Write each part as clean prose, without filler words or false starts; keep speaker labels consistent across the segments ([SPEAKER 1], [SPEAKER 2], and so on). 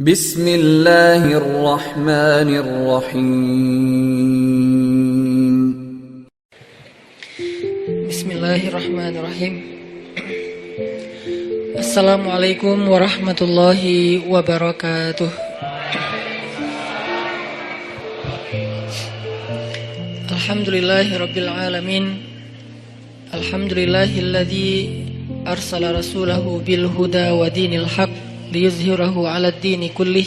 [SPEAKER 1] Bismillahirrahmanirrahim.
[SPEAKER 2] Bismillahirrahmanirrahim. Assalamualaikum warahmatullahi wabarakatuh. Alhamdulillahirabbil alamin. Alhamdulillahilladzi arsala rasulahu bil huda wa dinil haq liyuzhirahu 'alad dini kullih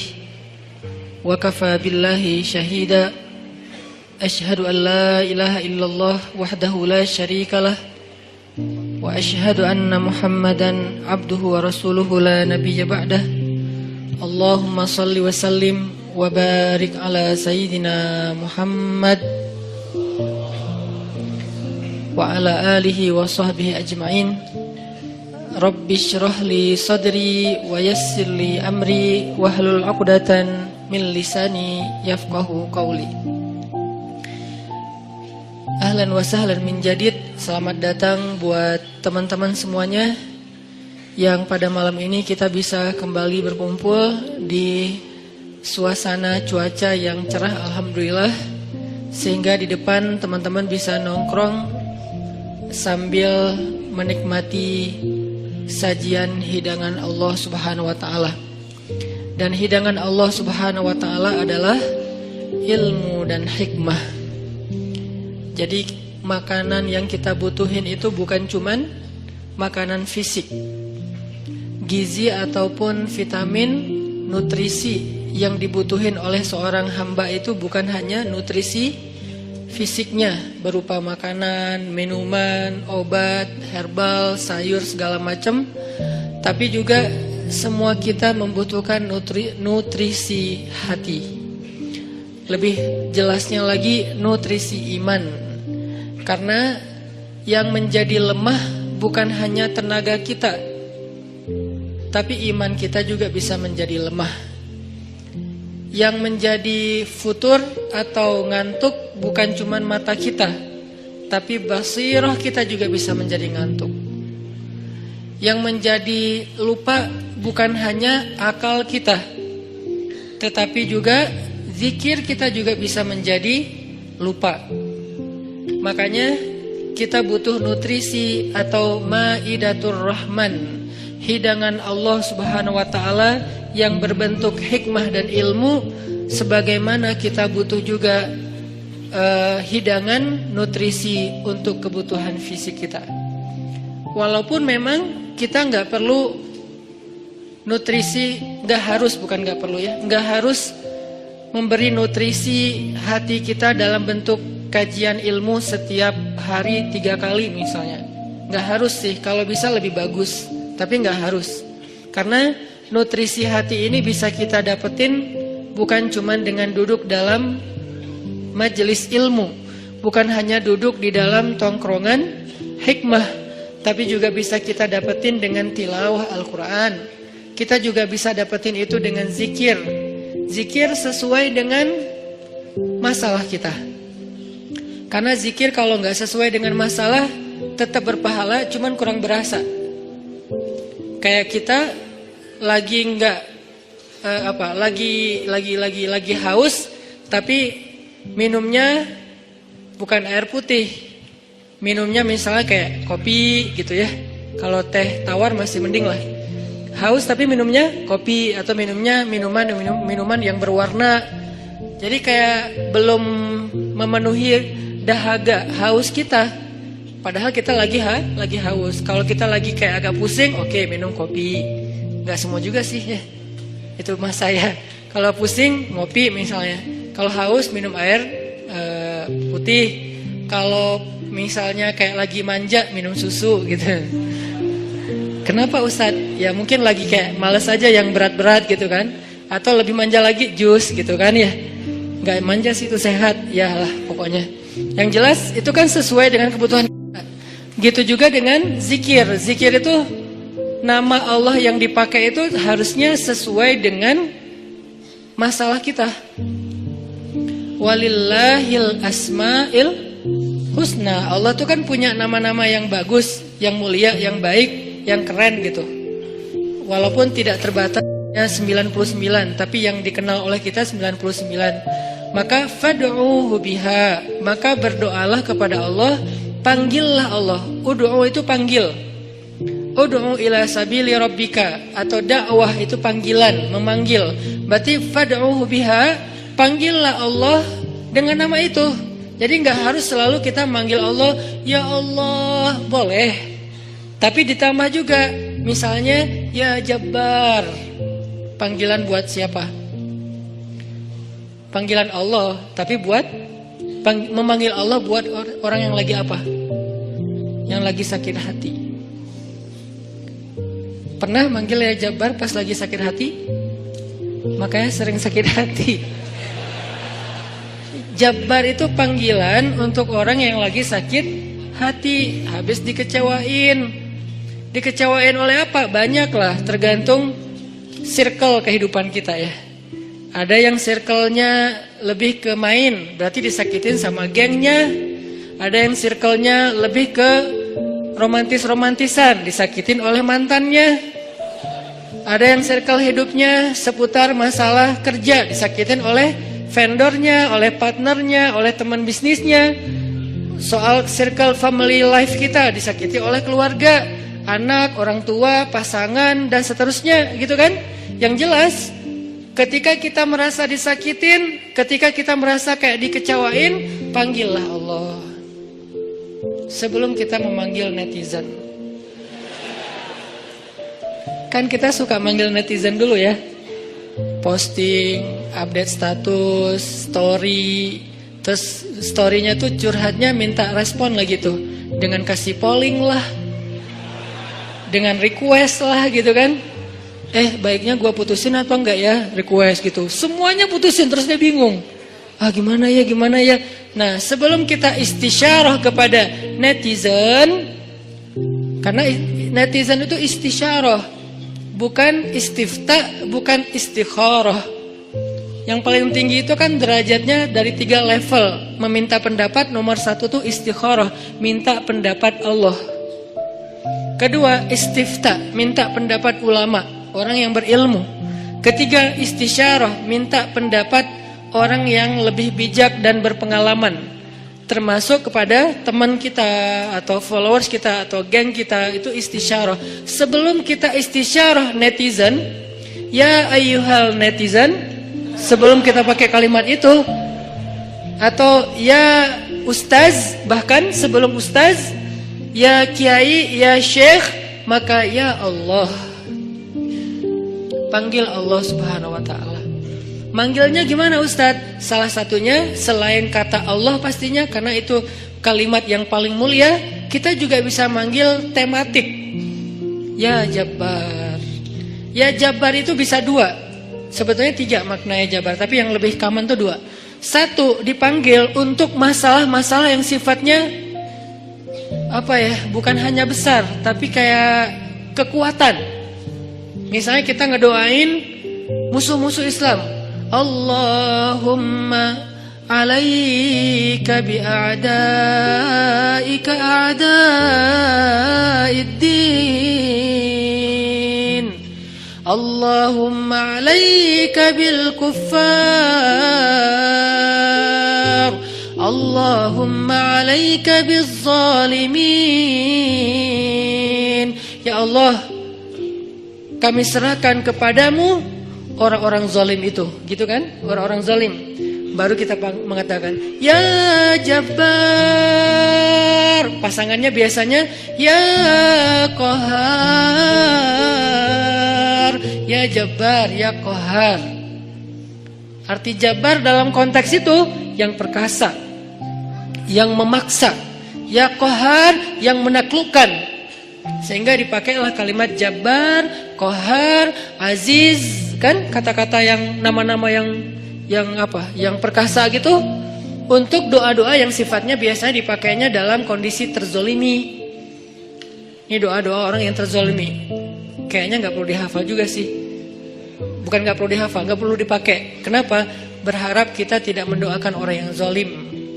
[SPEAKER 2] wa kafa billahi syahida. Asyhadu an la ilaha illallah wahdahu la syarikalah wa asyhadu anna Muhammadan abduhu wa rasuluhu la nabiyya ba'dah. Allahumma salli wa sallim wa barik ala sayyidina Muhammad wa ala alihi wa sahbihi ajma'in. Rabbi syrah li sadri wa yassir li amri wahlul 'uqdatan min lisani yafqahu qawli. Ahlan wa sahlan min jadid. Selamat datang buat teman-teman semuanya yang pada malam ini kita bisa kembali berkumpul di suasana cuaca yang cerah alhamdulillah, sehingga di depan teman-teman bisa nongkrong sambil menikmati sajian hidangan Allah Subhanahu wa taala. Dan hidangan Allah Subhanahu wa taala adalah ilmu dan hikmah. Jadi makanan yang kita butuhin itu bukan cuman makanan fisik. Gizi ataupun vitamin, nutrisi yang dibutuhin oleh seorang hamba itu bukan hanya nutrisi fisiknya berupa makanan, minuman, obat, herbal, sayur segala macam, tapi juga semua kita membutuhkan nutrisi hati. Lebih jelasnya lagi nutrisi iman. Karena yang menjadi lemah bukan hanya tenaga kita, tapi iman kita juga bisa menjadi lemah. Yang menjadi futur atau ngantuk bukan cuma mata kita, tapi basirah kita juga bisa menjadi ngantuk. Yang menjadi lupa bukan hanya akal kita, tetapi juga zikir kita juga bisa menjadi lupa. Makanya kita butuh nutrisi atau maidatur rahman, hidangan Allah Subhanahu wa taala yang berbentuk hikmah dan ilmu, sebagaimana kita butuh juga hidangan nutrisi untuk kebutuhan fisik kita. Walaupun memang kita nggak perlu nutrisi, nggak harus memberi nutrisi hati kita dalam bentuk kajian ilmu setiap hari 3 kali misalnya. Nggak harus sih, kalau bisa lebih bagus, tapi nggak harus. Karena nutrisi hati ini bisa kita dapetin bukan cuma dengan duduk dalam majelis ilmu, bukan hanya duduk di dalam tongkrongan hikmah, tapi juga bisa kita dapetin dengan tilawah Al-Quran. Kita juga bisa dapetin itu dengan zikir. Zikir sesuai dengan masalah kita. Karena zikir kalau nggak sesuai dengan masalah tetap berpahala, cuman kurang berasa. Kayak kita lagi haus, tapi minumnya bukan air putih, minumnya misalnya kayak kopi gitu ya. Kalau teh tawar masih mending lah. Haus tapi minumnya kopi, atau minumnya minuman yang berwarna. Jadi kayak belum memenuhi dahaga haus kita. Padahal kita lagi haus. Kalau kita lagi kayak agak pusing, oke, minum kopi. Gak semua juga sih ya. Itu mas saya. Kalau pusing ngopi misalnya. Kalau haus minum air putih. Kalau misalnya kayak lagi manja minum susu gitu. Kenapa Ustadz? Ya mungkin lagi kayak males aja yang berat-berat gitu kan. Atau lebih manja lagi jus gitu kan ya. Gak manja sih, itu sehat. Ya lah pokoknya. Yang jelas itu kan sesuai dengan kebutuhan kita. Gitu juga dengan zikir. Zikir itu nama Allah yang dipakai itu harusnya sesuai dengan masalah kita. Walillahil asma'il husna. Allah tuh kan punya nama-nama yang bagus, yang mulia, yang baik, yang keren gitu. Walaupun tidak terbatas Ya 99, tapi yang dikenal oleh kita 99. Maka fad'uhu biha, maka berdoalah kepada Allah, panggillah Allah. Ud'u itu panggil. Ud'u ila sabili rabbika, atau dakwah itu panggilan, memanggil. Berarti fad'uhu biha, panggillah Allah dengan nama itu. Jadi enggak harus selalu kita manggil Allah, ya Allah, boleh. Tapi ditambah juga, misalnya ya Jabbar. Panggilan buat siapa? Panggilan Allah, tapi buat memanggil Allah buat orang yang lagi apa? Yang lagi sakit hati. Pernah manggil ya Jabbar pas lagi sakit hati? Makanya sering sakit hati. Jabbar itu panggilan untuk orang yang lagi sakit hati, habis dikecewain. Dikecewain oleh apa? Banyak lah, tergantung circle kehidupan kita ya. Ada yang circle-nya lebih ke main, berarti disakitin sama gengnya. Ada yang circle-nya lebih ke romantis-romantisan, disakitin oleh mantannya. Ada yang circle hidupnya seputar masalah kerja, disakitin oleh vendornya, oleh partnernya, oleh teman bisnisnya. Soal circle family life kita, disakiti oleh keluarga, anak, orang tua, pasangan, dan seterusnya, gitu kan? Yang jelas, ketika kita merasa disakitin, ketika kita merasa kayak dikecewain, panggillah Allah. Sebelum kita memanggil netizen. Kan kita suka manggil netizen dulu ya. Posting, update status, story. Terus storynya tuh curhatnya minta respon lah gitu. Dengan kasih polling lah. Dengan request lah gitu kan. Baiknya gua putusin atau enggak ya, request gitu. Semuanya putusin, terus dia bingung. Gimana ya. Nah, sebelum kita istisyarah kepada netizen, karena netizen itu istisyarah, bukan istifta, bukan istikharah. Yang paling tinggi itu kan derajatnya dari 3 level. Meminta pendapat, nomor 1 tuh istikharah, minta pendapat Allah. Kedua, istifta, minta pendapat ulama, orang yang berilmu. Ketiga, istisyarah, minta pendapat orang yang lebih bijak dan berpengalaman, termasuk kepada teman kita atau followers kita atau geng kita. Itu istisyarah. Sebelum kita istisyarah netizen, ya ayyuhal netizen, sebelum kita pakai kalimat itu, atau ya ustaz, bahkan sebelum ustaz, ya kiai, ya syekh, maka ya Allah. Panggil Allah Subhanahu wa ta'ala. Manggilnya gimana Ustadz? Salah satunya selain kata Allah pastinya, karena itu kalimat yang paling mulia, kita juga bisa manggil tematik. Ya Jabbar. Ya Jabbar itu bisa 2. Sebetulnya 3 maknanya Jabbar, tapi yang lebih common tuh 2. 1, dipanggil untuk masalah-masalah yang sifatnya apa ya? Bukan hanya besar, tapi kayak kekuatan. Misalnya kita ngedoain musuh-musuh Islam. Allahumma alaika bi'a'daika a'da'iddin. Allahumma alaika bil kuffar. Allahumma alaika biz zalimin. Ya Allah, kami serahkan kepadamu orang-orang zalim itu, gitu kan? Orang-orang zalim. Baru kita mengatakan, ya Jabbar. Pasangannya biasanya, ya Qahar. Ya Jabbar, ya Qahar. Arti Jabbar dalam konteks itu yang perkasa, yang memaksa. Ya Qahar, yang menaklukkan. Sehingga dipakailah kalimat Jabbar, Qahar, Aziz, kan kata-kata yang nama-nama yang apa? Yang perkasa gitu, untuk doa-doa yang sifatnya biasanya dipakainya dalam kondisi terzolimi. Ini doa-doa orang yang terzolimi. Kayaknya nggak perlu dihafal juga sih. Bukan nggak perlu dihafal, nggak perlu dipakai. Kenapa? Berharap kita tidak mendoakan orang yang zolim,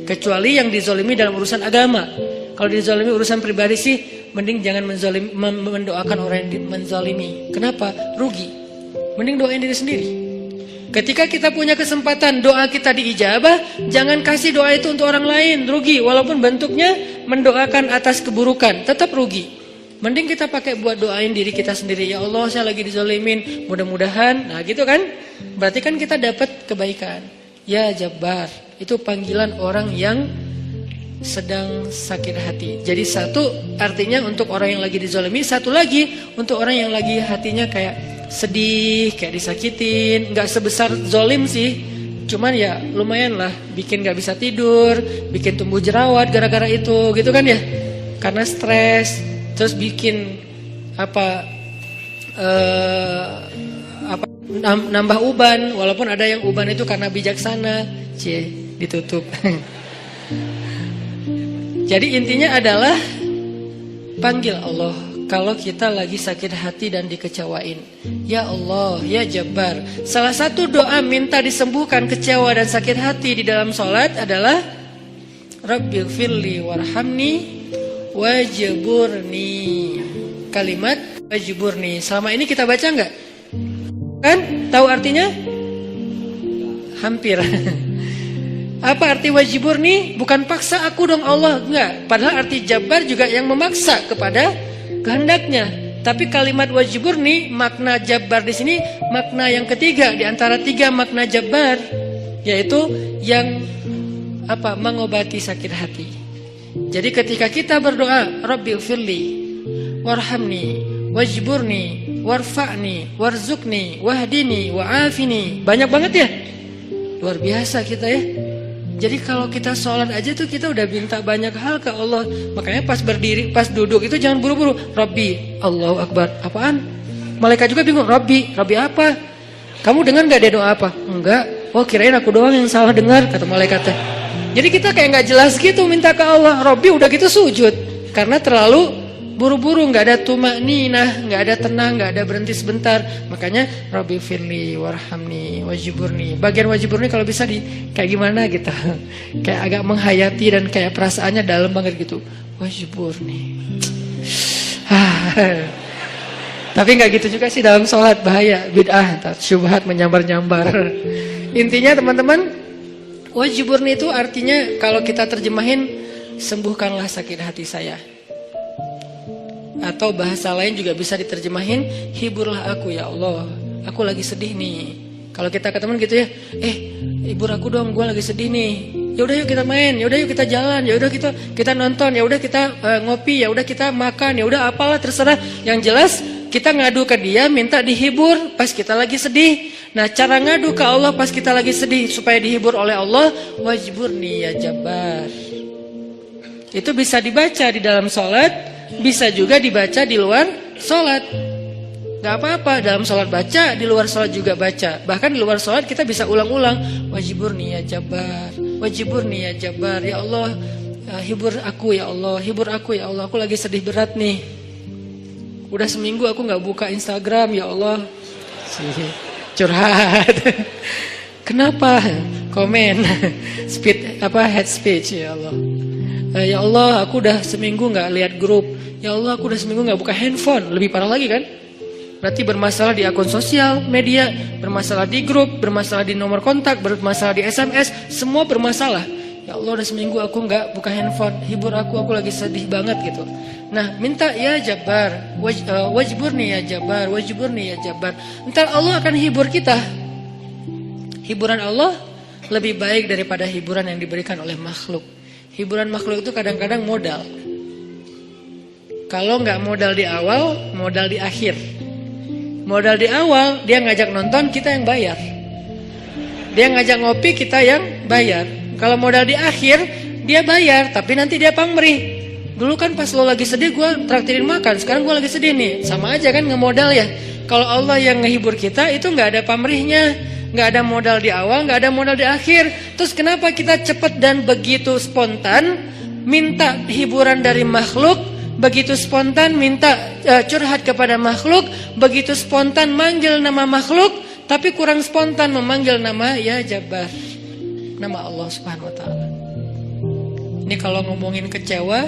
[SPEAKER 2] kecuali yang dizolimi dalam urusan agama. Kalau dizolimi urusan pribadi sih, mending jangan mendoakan orang yang menzalimi. Kenapa? Rugi. Mending doain diri sendiri. Ketika kita punya kesempatan doa kita diijabah, jangan kasih doa itu untuk orang lain, rugi. Walaupun bentuknya mendoakan atas keburukan, tetap rugi. Mending kita pakai buat doain diri kita sendiri. Ya Allah, saya lagi dizalimin, mudah-mudahan. Nah gitu kan, berarti kan kita dapat kebaikan. Ya Jabbar, itu panggilan orang yang sedang sakit hati. Jadi satu artinya untuk orang yang lagi dizalimi, satu lagi untuk orang yang lagi hatinya kayak sedih, kayak disakitin. Gak sebesar zolim sih, cuman ya lumayan lah, bikin gak bisa tidur, bikin tumbuh jerawat gara-gara itu, gitu kan ya. Karena stres, terus bikin nambah uban, walaupun ada yang uban itu karena bijaksana. Ditutup. Jadi intinya adalah panggil Allah kalau kita lagi sakit hati dan dikecewain. Ya Allah, ya Jabbar. Salah satu doa minta disembuhkan kecewa dan sakit hati di dalam sholat adalah Rabbighfirli warhamni wajburni. Kalimat wajburni. Selama ini kita baca enggak? Kan? Tahu artinya? Hampir. Apa arti wajburni? Bukan paksa aku dong Allah, enggak. Padahal arti Jabbar juga yang memaksa kepada kehendaknya. Tapi kalimat wajburni, makna Jabbar di sini makna yang ketiga di antara tiga makna Jabbar, yaitu yang mengobati sakit hati. Jadi ketika kita berdoa, Rabbighfirli warhamni wajburni warfa'ni warzuqni wahdini wa'afini. Banyak banget ya. Luar biasa kita ya. Jadi kalau kita sholat aja tuh kita udah minta banyak hal ke Allah. Makanya pas berdiri, pas duduk itu jangan buru-buru. Rabbi, Allahu Akbar. Apaan? Malaikat juga bingung. Rabbi apa? Kamu dengar gak dia doa apa? Enggak. Oh kirain aku doang yang salah dengar, kata malaikatnya. Jadi kita kayak gak jelas gitu minta ke Allah. Rabbi udah gitu sujud. Karena terlalu buru-buru, nggak ada tumakninah, nggak ada tenang, nggak ada berhenti sebentar. Makanya Rabbighfirli warhamni wajburni. Bagian wajburni kalau bisa kayak gimana gitu, kayak agak menghayati dan kayak perasaannya dalam banget gitu. Wajburni. Tapi nggak gitu juga sih dalam sholat, bahaya, bid'ah, syubhat menyambar-nyambar. Intinya teman-teman, wajburni itu artinya kalau kita terjemahin, sembuhkanlah sakit hati saya. Atau bahasa lain juga bisa diterjemahin, hiburlah aku ya Allah, aku lagi sedih nih. Kalau kita ke teman gitu ya, hibur aku dong, gue lagi sedih nih. Ya udah yuk kita main, ya udah yuk kita jalan, ya udah kita nonton, ya udah kita ngopi, ya udah kita makan, ya udah apalah terserah. Yang jelas kita ngadu ke dia, minta dihibur pas kita lagi sedih. Nah cara ngadu ke Allah pas kita lagi sedih supaya dihibur oleh Allah, wajburni ya Jabbar. Itu bisa dibaca di dalam sholat, bisa juga dibaca di luar sholat. Gak apa-apa, dalam sholat baca, di luar sholat juga baca. Bahkan di luar sholat kita bisa ulang-ulang, wajburni ya Jabbar, wajburni ya Jabbar. Ya Allah, hibur aku ya Allah, hibur aku ya Allah, aku lagi sedih berat nih. Udah seminggu aku gak buka Instagram ya Allah. Curhat. Kenapa? Komen. Head speech ya Allah. Ya Allah, aku udah seminggu gak lihat grup. Ya Allah, aku udah seminggu gak buka handphone. Lebih parah lagi kan? Berarti bermasalah di akun sosial media, bermasalah di grup, bermasalah di nomor kontak, bermasalah di SMS, semua bermasalah. Ya Allah, udah seminggu aku gak buka handphone. Hibur aku lagi sedih banget gitu. Nah, minta ya Jabbar, wajburni ya Jabbar, wajburni ya Jabbar. Ntar Allah akan hibur kita. Hiburan Allah lebih baik daripada hiburan yang diberikan oleh makhluk. Hiburan makhluk itu kadang-kadang modal. Kalau nggak modal di awal, modal di akhir. Modal di awal, dia ngajak nonton, kita yang bayar. Dia ngajak ngopi, kita yang bayar. Kalau modal di akhir, dia bayar, tapi nanti dia pamrih. Dulu kan pas lo lagi sedih, gue traktirin makan. Sekarang gue lagi sedih nih, sama aja kan ngemodal ya. Kalau Allah yang ngehibur kita, itu nggak ada pamrihnya. Nggak ada modal di awal, nggak ada modal di akhir. Terus kenapa kita cepat dan begitu spontan minta hiburan dari makhluk, begitu spontan minta curhat kepada makhluk, begitu spontan manggil nama makhluk, tapi kurang spontan memanggil nama ya Jabbar, nama Allah Subhanahu Wa Taala. Ini kalau ngomongin kecewa,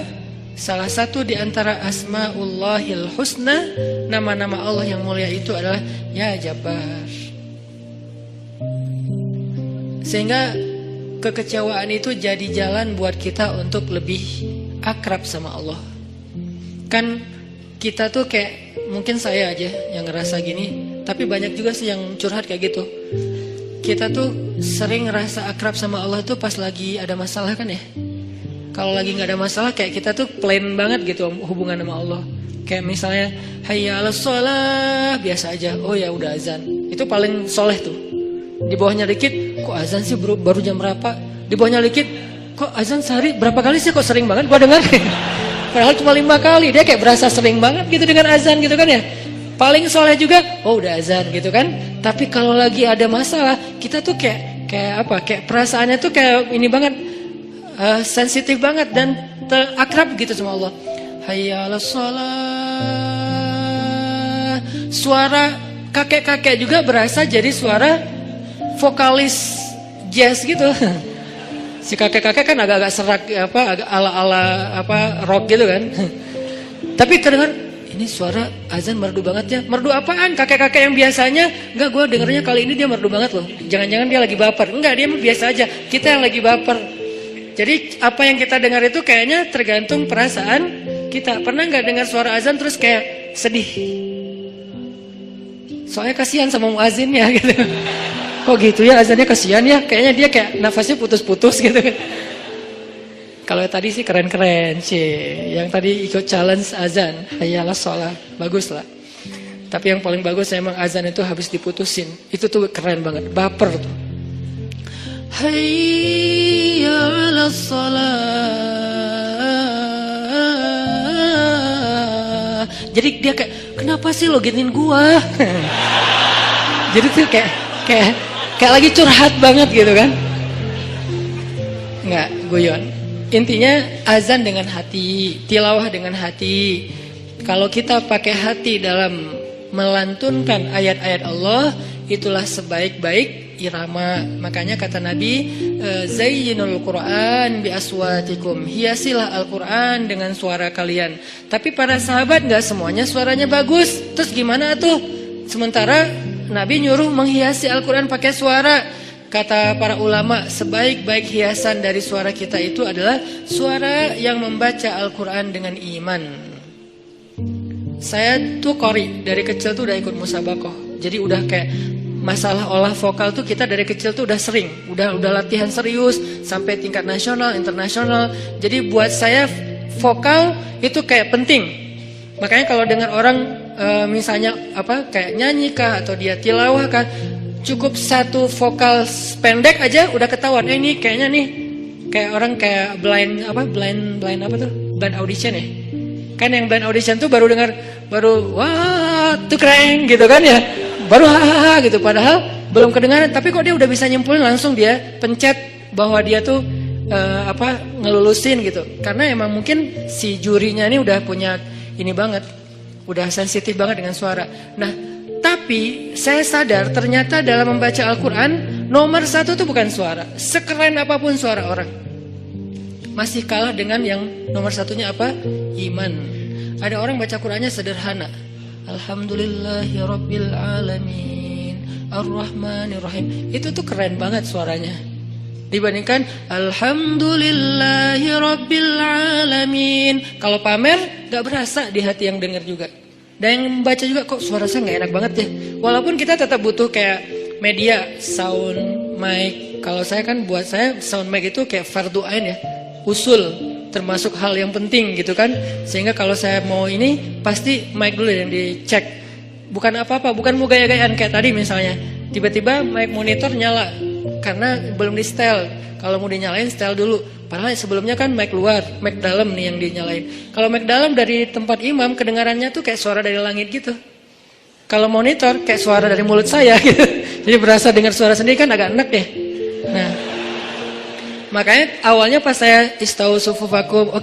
[SPEAKER 2] Salah satu di antara asmaullahil husna, nama-nama Allah yang mulia itu adalah Ya Jabbar. Sehingga kekecewaan itu jadi jalan buat kita untuk lebih akrab sama Allah. Kan kita tuh kayak, mungkin saya aja yang ngerasa gini, tapi banyak juga sih yang curhat kayak gitu. Kita tuh sering ngerasa akrab sama Allah tuh pas lagi ada masalah kan ya. Kalau lagi gak ada masalah kayak kita tuh plain banget gitu hubungan sama Allah. Kayak misalnya hayya 'alas shalah, biasa aja. Oh ya udah azan. Itu paling soleh tuh. Di bawahnya dikit, kok azan sih baru jam berapa? Di bawahnya dikit, kok azan sehari berapa kali sih, kok sering banget gua dengar. Padahal cuma 5 kali. Dia kayak berasa sering banget gitu dengan azan gitu kan ya. Paling soleh juga, oh udah azan gitu kan. Tapi kalau lagi ada masalah, kita tuh kayak apa? Kayak perasaannya tuh kayak ini banget. Sensitif banget dan akrab gitu sama Allah. Hayya 'alas shalah. Suara kakek-kakek juga berasa jadi suara vokalis jazz gitu. Si kakek-kakek kan agak-agak serak agak ala-ala rock gitu kan. Tapi kedengar ini suara azan merdu banget ya. Merdu apaan? Kakek-kakek yang biasanya enggak, gue dengernya kali ini dia merdu banget loh. Jangan-jangan dia lagi baper. Enggak, dia biasa aja. Kita yang lagi baper. Jadi apa yang kita dengar itu kayaknya tergantung perasaan kita. Pernah nggak dengar suara azan terus kayak sedih? Soalnya kasihan sama muazinnya gitu. Kok gitu ya azannya, kasihan ya? Kayaknya dia kayak nafasnya putus-putus gitu. Kalau tadi sih keren-keren sih. Yang tadi ikut challenge azan, hayya 'alas shalah, bagus lah. Tapi yang paling bagus emang azan itu habis diputusin. Itu tuh keren banget, baper tuh. Hayya 'alas shalah. Jadi dia kayak, kenapa sih lo giniin gua? Jadi tuh kayak lagi curhat banget gitu kan. Enggak, guyon. Intinya azan dengan hati, tilawah dengan hati. Kalau kita pakai hati dalam melantunkan ayat-ayat Allah, itulah sebaik-baik irama. Makanya kata Nabi, zayyinul Qur'an bi aswatikum, hiasilah Al-Qur'an dengan suara kalian. Tapi para sahabat nggak semuanya suaranya bagus. Terus gimana tuh? Sementara Nabi nyuruh menghiasi Al-Qur'an pakai suara. Kata para ulama, sebaik-baik hiasan dari suara kita itu adalah suara yang membaca Al-Qur'an dengan iman. Saya tuh qori, dari kecil tuh udah ikut musabakoh. Jadi udah kayak masalah olah vokal tuh kita dari kecil tuh udah sering, udah latihan serius sampai tingkat nasional, internasional. Jadi buat saya vokal itu kayak penting. Makanya kalau dengar orang misalnya kayak nyanyi kah atau dia tilawah kah, cukup satu vokal pendek aja udah ketahuan. Ini kayaknya nih kayak orang kayak blind audition ya. Kan yang blind audition tuh baru wah tuh keren gitu kan ya. Baru hahaha gitu, padahal belum kedengaran, tapi kok dia udah bisa nyimpulin, langsung dia pencet bahwa dia tuh ngelulusin gitu. Karena emang mungkin si jurinya ini udah punya ini banget, udah sensitif banget dengan suara. Nah, tapi saya sadar ternyata dalam membaca Al-Quran nomor 1 tuh bukan suara. Sekeren apapun suara orang, masih kalah dengan yang nomor 1-nya apa? Iman. Ada orang baca Qurannya sederhana, Alhamdulillahirabbil alamin, Ar-Rahmanirrahim. Itu tuh keren banget suaranya. Dibandingkan Alhamdulillahirabbil alamin. Kalau pamer gak berasa di hati yang dengar juga. Dan yang membaca juga, kok suara saya gak enak banget ya. Walaupun kita tetap butuh kayak media, sound, mic. Kalau saya kan, buat saya sound mic itu kayak fardu ain ya, usul, termasuk hal yang penting gitu kan. Sehingga kalau saya mau ini, pasti mic dulu yang dicek. Bukan apa-apa, bukan mau gaya-gayaan kayak tadi misalnya. Tiba-tiba mic monitor nyala karena belum di setel. Kalau mau dinyalain, setel dulu. Padahal sebelumnya kan mic luar, mic dalam nih yang dinyalain. Kalau mic dalam dari tempat imam, kedengarannya tuh kayak suara dari langit gitu. Kalau monitor kayak suara dari mulut saya gitu. Jadi berasa dengar suara sendiri kan agak enak deh. Nah, makanya awalnya pas saya istau sufufakum,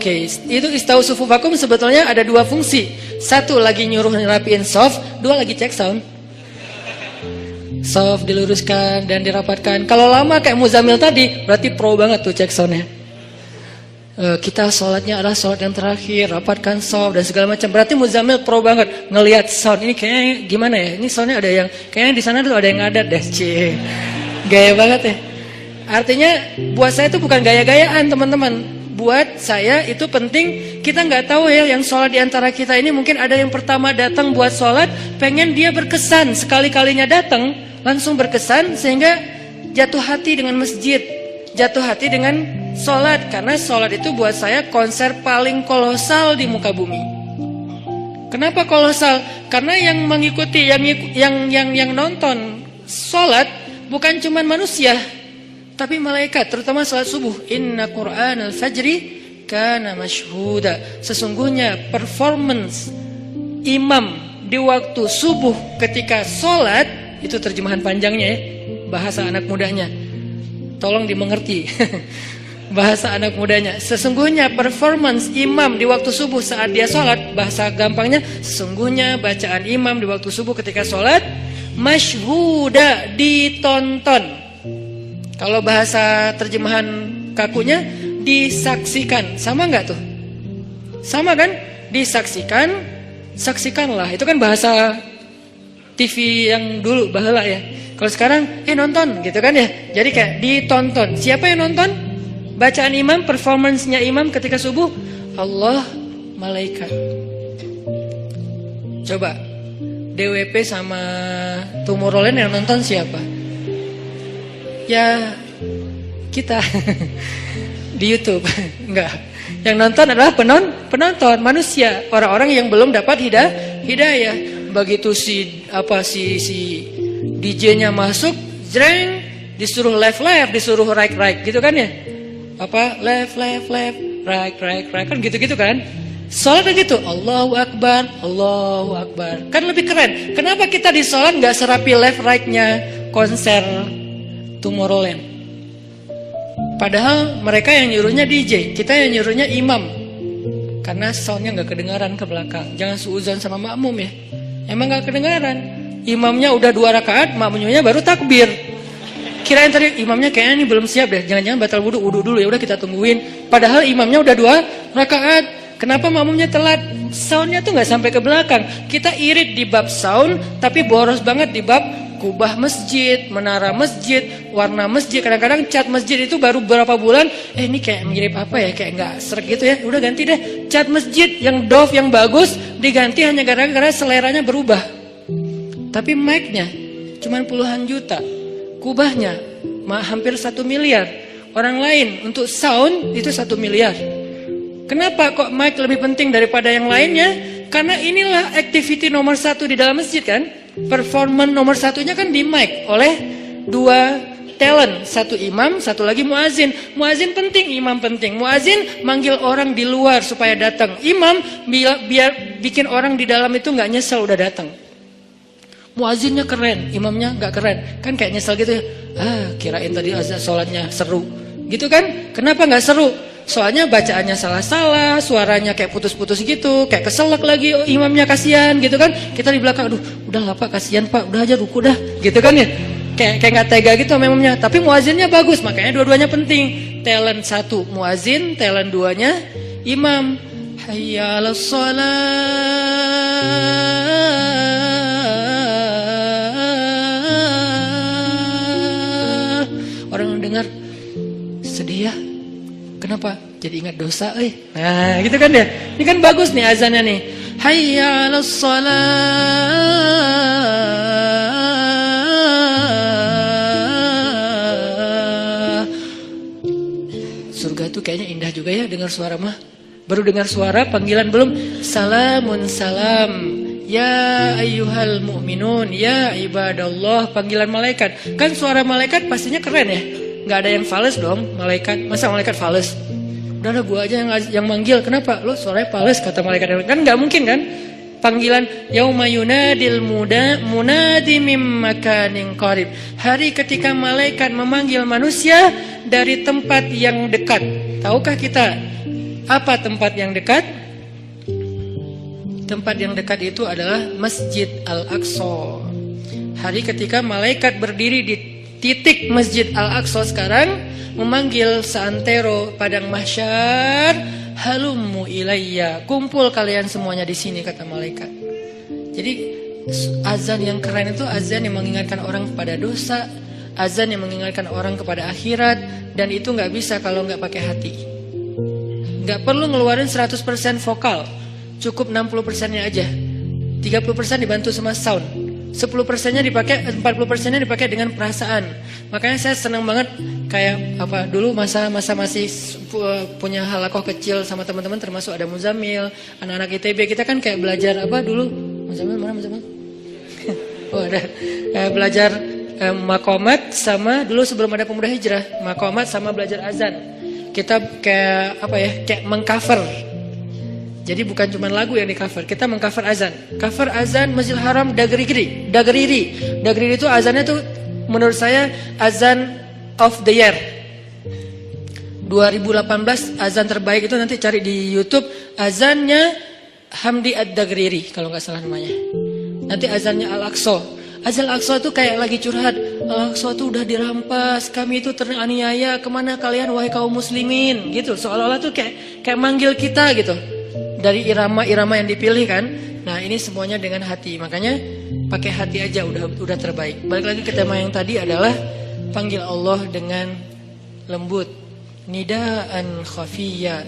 [SPEAKER 2] itu istau sufufakum sebetulnya ada 2 fungsi. 1 lagi nyuruh ngerapiin soft, 2 lagi cek sound. Soft diluruskan dan dirapatkan. Kalau lama kayak Muzamil tadi, berarti pro banget tuh cek soundnya. kita sholatnya adalah sholat yang terakhir, rapatkan sound dan segala macam. Berarti Muzammil pro banget ngelihat sound ini kayaknya gimana ya? Ini soundnya ada yang kayaknya di sana tuh ada yang ngadat deh, cie. Gaya banget ya. Artinya buat saya itu bukan gaya-gayaan teman-teman. Buat saya itu penting, kita nggak tahu ya yang sholat di antara kita ini mungkin ada yang pertama datang buat sholat, pengen dia berkesan, sekali-kalinya datang langsung berkesan sehingga jatuh hati dengan masjid, jatuh hati dengan sholat. Karena sholat itu buat saya konser paling kolosal di muka bumi. Kenapa kolosal? Karena yang mengikuti, yang nonton sholat bukan cuma manusia, tapi malaikat, terutama salat subuh. Inna Qur'anal fajri kana mashhuda. Sesungguhnya performance imam di waktu subuh ketika sholat, itu terjemahan panjangnya ya, bahasa anak mudanya. Tolong dimengerti. Bahasa anak mudanya. Sesungguhnya performance imam di waktu subuh saat dia sholat, bahasa gampangnya, sesungguhnya bacaan imam di waktu subuh ketika sholat, mashhuda, ditonton. Kalau bahasa terjemahan kakunya, disaksikan. Sama nggak tuh? Sama kan? Disaksikan, saksikanlah. Itu kan bahasa TV yang dulu, baheula ya. Kalau sekarang, nonton gitu kan ya. Jadi kayak ditonton. Siapa yang nonton? Bacaan imam, performance-nya imam ketika subuh, Allah, malaikat. Coba, DWP sama Tomorrowland yang nonton siapa? Ya kita di YouTube. Enggak. Yang nonton adalah penonton manusia, orang-orang yang belum dapat hidayah. Begitu si DJ-nya masuk, jreng, disuruh left, disuruh right gitu kan ya. Left, right kan gitu kan. Salat kan gitu, Allahu Akbar. Kan lebih keren. Kenapa kita di salat enggak serapi left right-nya konser Tomorrowland? Padahal mereka yang nyuruhnya DJ, kita yang nyuruhnya imam. Karena soundnya nggak kedengaran ke belakang. Jangan suuzon sama makmum ya. Emang nggak kedengaran. Imamnya udah 2 rakaat, makmumnya baru takbir. Kirain tadi imamnya kayaknya ini belum siap deh. Jangan-jangan batal wudu dulu ya. Udah kita tungguin. Padahal imamnya udah 2 rakaat. Kenapa makmumnya telat? Soundnya tuh nggak sampai ke belakang. Kita irit di bab sound, tapi boros banget di bab kubah masjid, menara masjid, warna masjid. Kadang-kadang cat masjid itu baru beberapa bulan, ini kayak mirip apa ya, kayak nggak sreg gitu ya. Udah ganti deh cat masjid yang doff yang bagus, diganti hanya gara-gara seleranya berubah. Tapi mic-nya cuman puluhan juta, kubahnya hampir 1 miliar. Orang lain untuk sound itu 1 miliar. Kenapa kok mic lebih penting daripada yang lainnya? Karena inilah activity nomor 1 di dalam masjid kan. Performance nomor 1-nya kan di mic oleh 2 talent, 1 imam, 1 lagi muazin. Muazin penting, imam penting. Muazin manggil orang di luar supaya datang. Imam biar bikin orang di dalam itu nggak nyesel udah datang. Muazinnya keren, imamnya nggak keren, kan kayak nyesel gitu ya. Kirain tadi azan sholatnya seru, gitu kan? Kenapa nggak seru? Soalnya bacaannya salah-salah, suaranya kayak putus-putus gitu, kayak keselak lagi, imamnya kasihan gitu kan. Kita di belakang, aduh udah lah pak, kasihan pak, udah aja ruku dah, gitu kan ya. Kayak nggak tega gitu sama imamnya. Tapi muazinnya bagus, makanya dua-duanya penting. Talent 1 muazin, talent 2-nya imam. Hayya 'alas shalah. Orang dengar sedih ya. Kenapa? Jadi ingat dosa, Nah, gitu kan ya. Ini kan bagus nih azannya nih. Hayya 'alas shalah. Surga tuh kayaknya indah juga ya dengar suara mah. Baru dengar suara, panggilan belum. Salamun salam. Ya ayyuhal mu'minun, ya ibadallah, panggilan malaikat. Kan suara malaikat pastinya keren ya. Gak ada yang fales dong malaikat. Masa malaikat fales? Udahlah gua aja yang manggil. Kenapa? Lo suaranya fales kata malaikat. Kan gak mungkin kan? Panggilan yauma yunadil munadi mim makanin qarib. Hari ketika malaikat memanggil manusia dari tempat yang dekat. Tahukah kita apa tempat yang dekat? Tempat yang dekat itu adalah Masjid Al-Aqsa. Hari ketika malaikat berdiri di titik Masjid Al-Aqsa sekarang memanggil seantero padang mahsyar, halummu ilayya, kumpul kalian semuanya di sini, kata malaikat. Jadi azan yang keren itu azan yang mengingatkan orang kepada dosa, azan yang mengingatkan orang kepada akhirat, dan itu nggak bisa kalau nggak pakai hati. Nggak perlu ngeluarin 100% vokal, cukup 60%-nya aja. 30% dibantu sama sound, 10%-nya dipakai, 40%-nya dipakai dengan perasaan. Makanya saya senang banget kayak apa dulu masa masih punya halakoh kecil sama teman-teman, termasuk ada Muzammil, anak-anak ITB, kita kan kayak belajar apa dulu? Muzammil mana Muzammil? Oh ada belajar makomat sama dulu sebelum ada pemuda hijrah, makomat sama belajar azan. Kita kayak apa ya, kayak mengcover. Jadi bukan cuma lagu yang di cover, kita mengcover azan. Cover azan Masjidil Haram Dagriri. Dagriri itu azannya tuh menurut saya azan of the year. 2018 azan terbaik itu nanti cari di YouTube, azannya Hamdi Ad-Dagriri kalau nggak salah namanya. Nanti azannya Al-Aqsa. Azan Al-Aqsa itu kayak lagi curhat. Al-Aqsa itu udah dirampas, kami itu teraniaya, kemana kalian wahai kaum muslimin, gitu. Seolah-olah tuh kayak manggil kita gitu. Dari irama-irama yang dipilih kan. Nah ini semuanya dengan hati. Makanya pakai hati aja udah terbaik. Balik lagi ke tema yang tadi adalah panggil Allah dengan lembut. Nidaan khafiyya.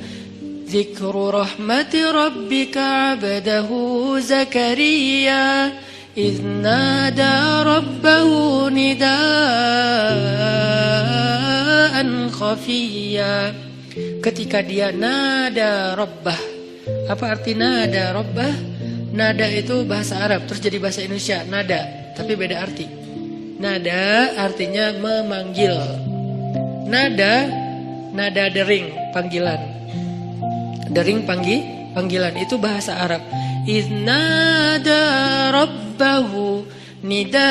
[SPEAKER 2] Zikru rahmati rabbika abdahu Zakaria idh nada rabbahu nidaan khafiyya. Ketika dia nada rabbah. Apa arti nada rabbah? Nada itu bahasa Arab, terus jadi bahasa Indonesia nada, tapi beda arti. Nada artinya memanggil. Nada dering, panggilan. Dering panggilan itu bahasa Arab. Iznada rabbahu nidaan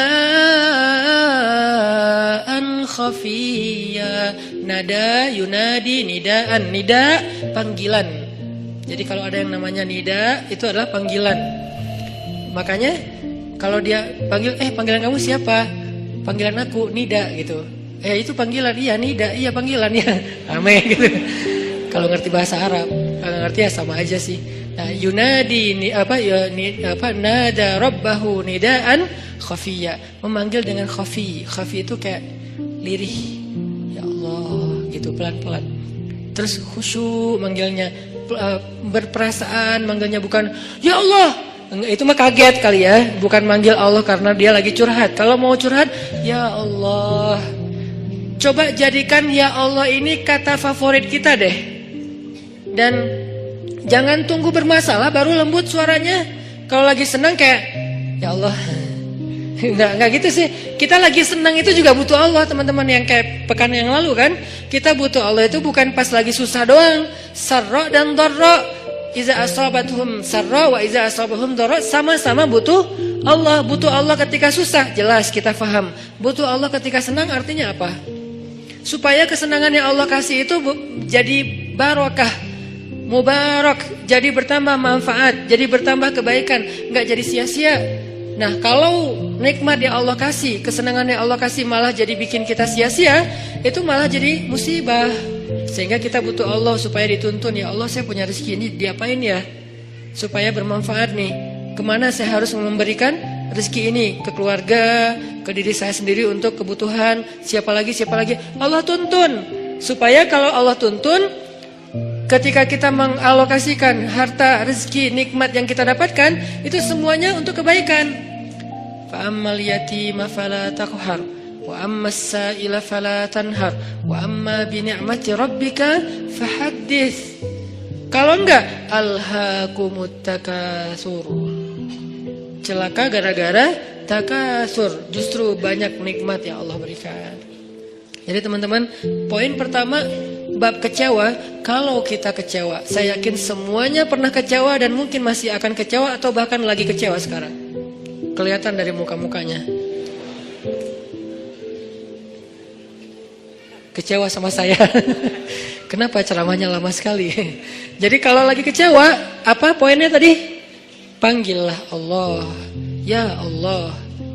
[SPEAKER 2] khafiyya. Nada yunadi nidaan. Nida panggilan. Jadi kalau ada yang namanya nida itu adalah panggilan. Makanya kalau dia panggil, panggilan kamu siapa? Panggilan aku nida gitu. Itu panggilan, iya nida, iya panggilan ya. Ame gitu. Kalau ngerti bahasa Arab, kalau ngerti ya sama aja sih. Nah, yunadi nada rabbahu nidaan khafiyya, memanggil dengan khafi. Khafi itu kayak lirih. Ya Allah, gitu pelan-pelan. Terus khusyuk manggilnya, berperasaan manggilnya, bukan ya Allah. Itu mah kaget kali ya, bukan manggil Allah karena dia lagi curhat. Kalau mau curhat, ya Allah. Coba jadikan ya Allah ini kata favorit kita deh. Dan jangan tunggu bermasalah baru lembut suaranya. Kalau lagi senang kayak ya Allah. Enggak gitu sih. Kita lagi senang itu juga butuh Allah, teman-teman, yang kayak pekan yang lalu kan. Kita butuh Allah itu bukan pas lagi susah doang. Sarra dan dharra. Iza asabathum sarra wa iza asabahum dharra, sama-sama butuh Allah. Butuh Allah ketika susah, jelas kita paham. Butuh Allah ketika senang artinya apa? Supaya kesenangan yang Allah kasih itu jadi barokah, mubarak, jadi bertambah manfaat, jadi bertambah kebaikan, enggak jadi sia-sia. Nah, kalau nikmat yang Allah kasih, kesenangan yang Allah kasih malah jadi bikin kita sia-sia, itu malah jadi musibah. Sehingga kita butuh Allah supaya dituntun, ya Allah saya punya rezeki ini diapain ya? Supaya bermanfaat nih. Kemana saya harus memberikan rezeki ini? Ke keluarga, ke diri saya sendiri untuk kebutuhan, siapa lagi? Allah tuntun. Supaya kalau Allah tuntun, ketika kita mengalokasikan harta, rezeki, nikmat yang kita dapatkan, itu semuanya untuk kebaikan. Fa ammal yatima fala taqhar wa ammas sa'ila fala tanhar wa amma bi ni'mati rabbika fahaddits. Kalau enggak, alhaakumut takatsur. Celaka gara-gara takasur, justru banyak nikmat yang Allah berikan. Jadi teman-teman, poin pertama bab kecewa. Kalau kita kecewa, saya yakin semuanya pernah kecewa dan mungkin masih akan kecewa atau bahkan lagi kecewa sekarang. Kelihatan dari muka-mukanya. Kecewa sama saya. Kenapa ceramahnya lama sekali? Jadi kalau lagi kecewa, apa poinnya tadi? Panggillah Allah. Ya Allah,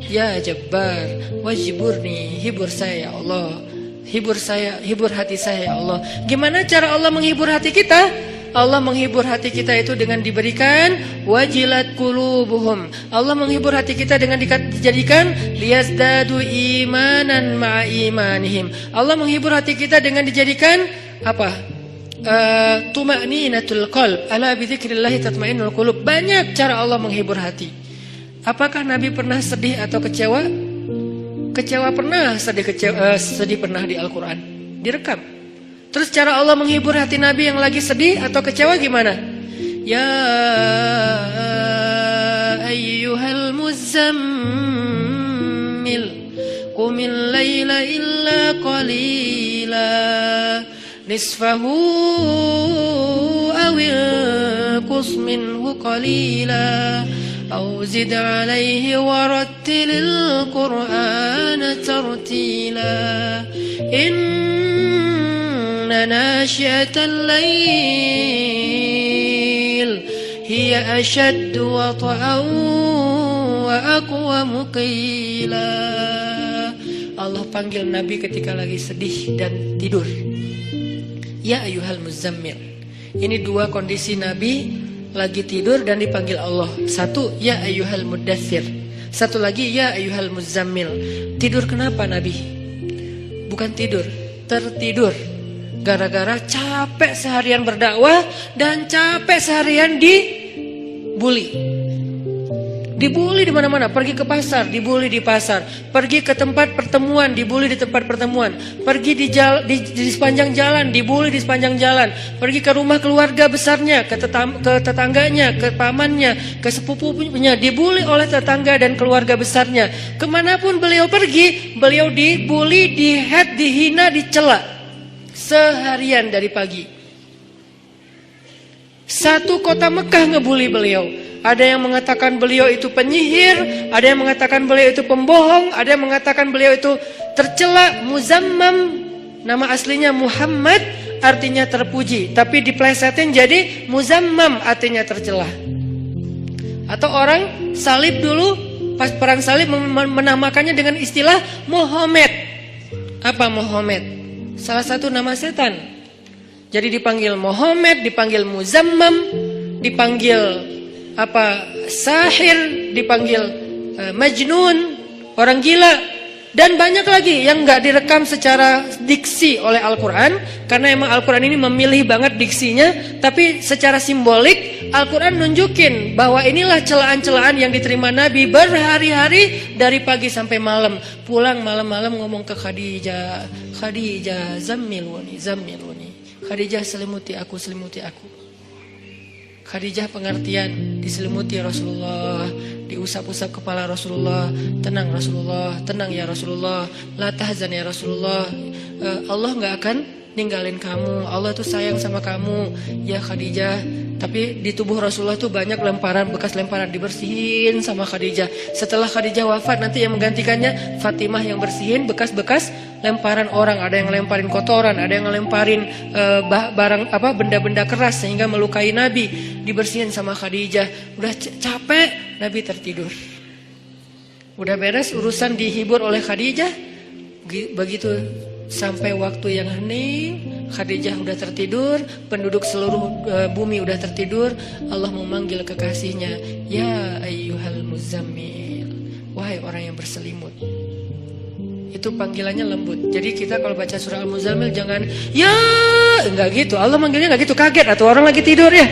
[SPEAKER 2] ya Jabbar, wajburni, hibur saya ya Allah. Hibur saya, hibur hati saya ya Allah. Gimana cara Allah menghibur hati kita? Allah menghibur hati kita itu dengan diberikan wajilat qulubuhum. Allah menghibur hati kita dengan dijadikan liyazdadu imanan ma'a imanihim. Allah menghibur hati kita dengan dijadikan apa? Tuma'ninatul qalb. Ala bi dzikrillah tatma'innul qulub. Banyak cara Allah menghibur hati. Apakah Nabi pernah sedih atau kecewa? Kecewa pernah, sedih pernah di Al-Quran. Direkam. Terus cara Allah menghibur hati Nabi yang lagi sedih atau kecewa gimana? Ya ayyuhal muzammil qumil laila illa qalila nisfahu awil qus minhu qalila أو زد عليه ورتل القرآن ترتيلا إن ناشئة الليل هي أشد وطئا وأقوم قيلا. Allah panggil Nabi ketika lagi sedih dan tidur. Ya ayyuhal muzammil. Ini dua kondisi Nabi lagi tidur dan dipanggil Allah. Satu, ya ayyuhal muddathir. Satu lagi, ya ayyuhal muzammil. Tidur kenapa Nabi? Bukan tidur, tertidur. Gara-gara capek seharian berdakwah dan capek seharian dibully. Dibully di mana-mana, pergi ke pasar, dibully di pasar, pergi ke tempat pertemuan, dibully di tempat pertemuan, pergi di sepanjang jalan, dibully di sepanjang jalan, pergi ke rumah keluarga besarnya, ke tetangganya, ke pamannya, ke sepupunya, dibully oleh tetangga dan keluarga besarnya. Kemanapun beliau pergi, beliau dibully, dihead, dihina, dicela seharian dari pagi. Satu kota Mekah ngebully beliau. Ada yang mengatakan beliau itu penyihir, ada yang mengatakan beliau itu pembohong, ada yang mengatakan beliau itu tercela. Muzammam, nama aslinya Muhammad, artinya terpuji, tapi diplesetin jadi Muzammam, artinya tercela. Atau orang salib dulu, pas perang salib menamakannya dengan istilah Muhammad. Apa Muhammad? Salah satu nama setan. Jadi dipanggil Muhammad, dipanggil Muzammam, dipanggil sahir, dipanggil majnun, orang gila, dan banyak lagi yang nggak direkam secara diksi oleh Al-Quran, karena emang Al-Quran ini memilih banget diksinya. Tapi secara simbolik Al-Quran nunjukin bahwa inilah celaan-celaan yang diterima Nabi berhari-hari dari pagi sampai malam. Pulang malam-malam ngomong ke Khadijah, Khadijah zammiluni, zammiluni, Khadijah selimuti aku, selimuti aku. Khadijah pengertian, diselimuti Rasulullah, diusap-usap kepala Rasulullah. Tenang Rasulullah, tenang ya Rasulullah, la tahzan ya Rasulullah, Allah gak akan ninggalin kamu, Allah tuh sayang sama kamu ya Khadijah. Tapi di tubuh Rasulullah tuh banyak lemparan, bekas lemparan, dibersihin sama Khadijah. Setelah Khadijah wafat, nanti yang menggantikannya Fatimah yang bersihin bekas-bekas lemparan orang. Ada yang lemparin kotoran, ada yang lemparin barang benda-benda keras sehingga melukai Nabi, dibersihin sama Khadijah. Udah capek, Nabi tertidur. Udah beres urusan, dihibur oleh Khadijah. Begitu sampai waktu yang hening, Khadijah udah tertidur, penduduk seluruh bumi udah tertidur. Allah memanggil kekasihnya, ya ayyuhal muzammil, wahai orang yang berselimut. Itu panggilannya lembut. Jadi kita kalau baca surah Al-Muzammil jangan ya, enggak gitu. Allah manggilnya enggak gitu, kaget atau orang lagi tidur ya.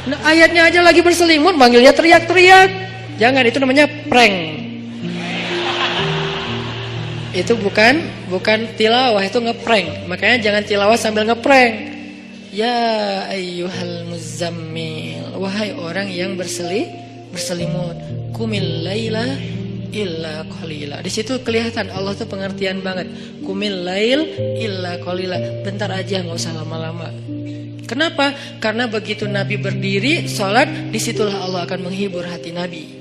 [SPEAKER 2] Nah, ayatnya aja lagi berselimut, manggilnya teriak-teriak. Jangan, itu namanya prank. Itu bukan tilawah, itu ngeprank. Makanya jangan tilawah sambil ngeprank. Ya ayyuhal muzammil, wahai orang yang berselimut, kumil laila illa qalila. Di situ kelihatan Allah tuh pengertian banget. Kumil lail illa qalila. Bentar aja, enggak usah lama-lama. Kenapa? Karena begitu Nabi berdiri sholat, disitulah Allah akan menghibur hati Nabi.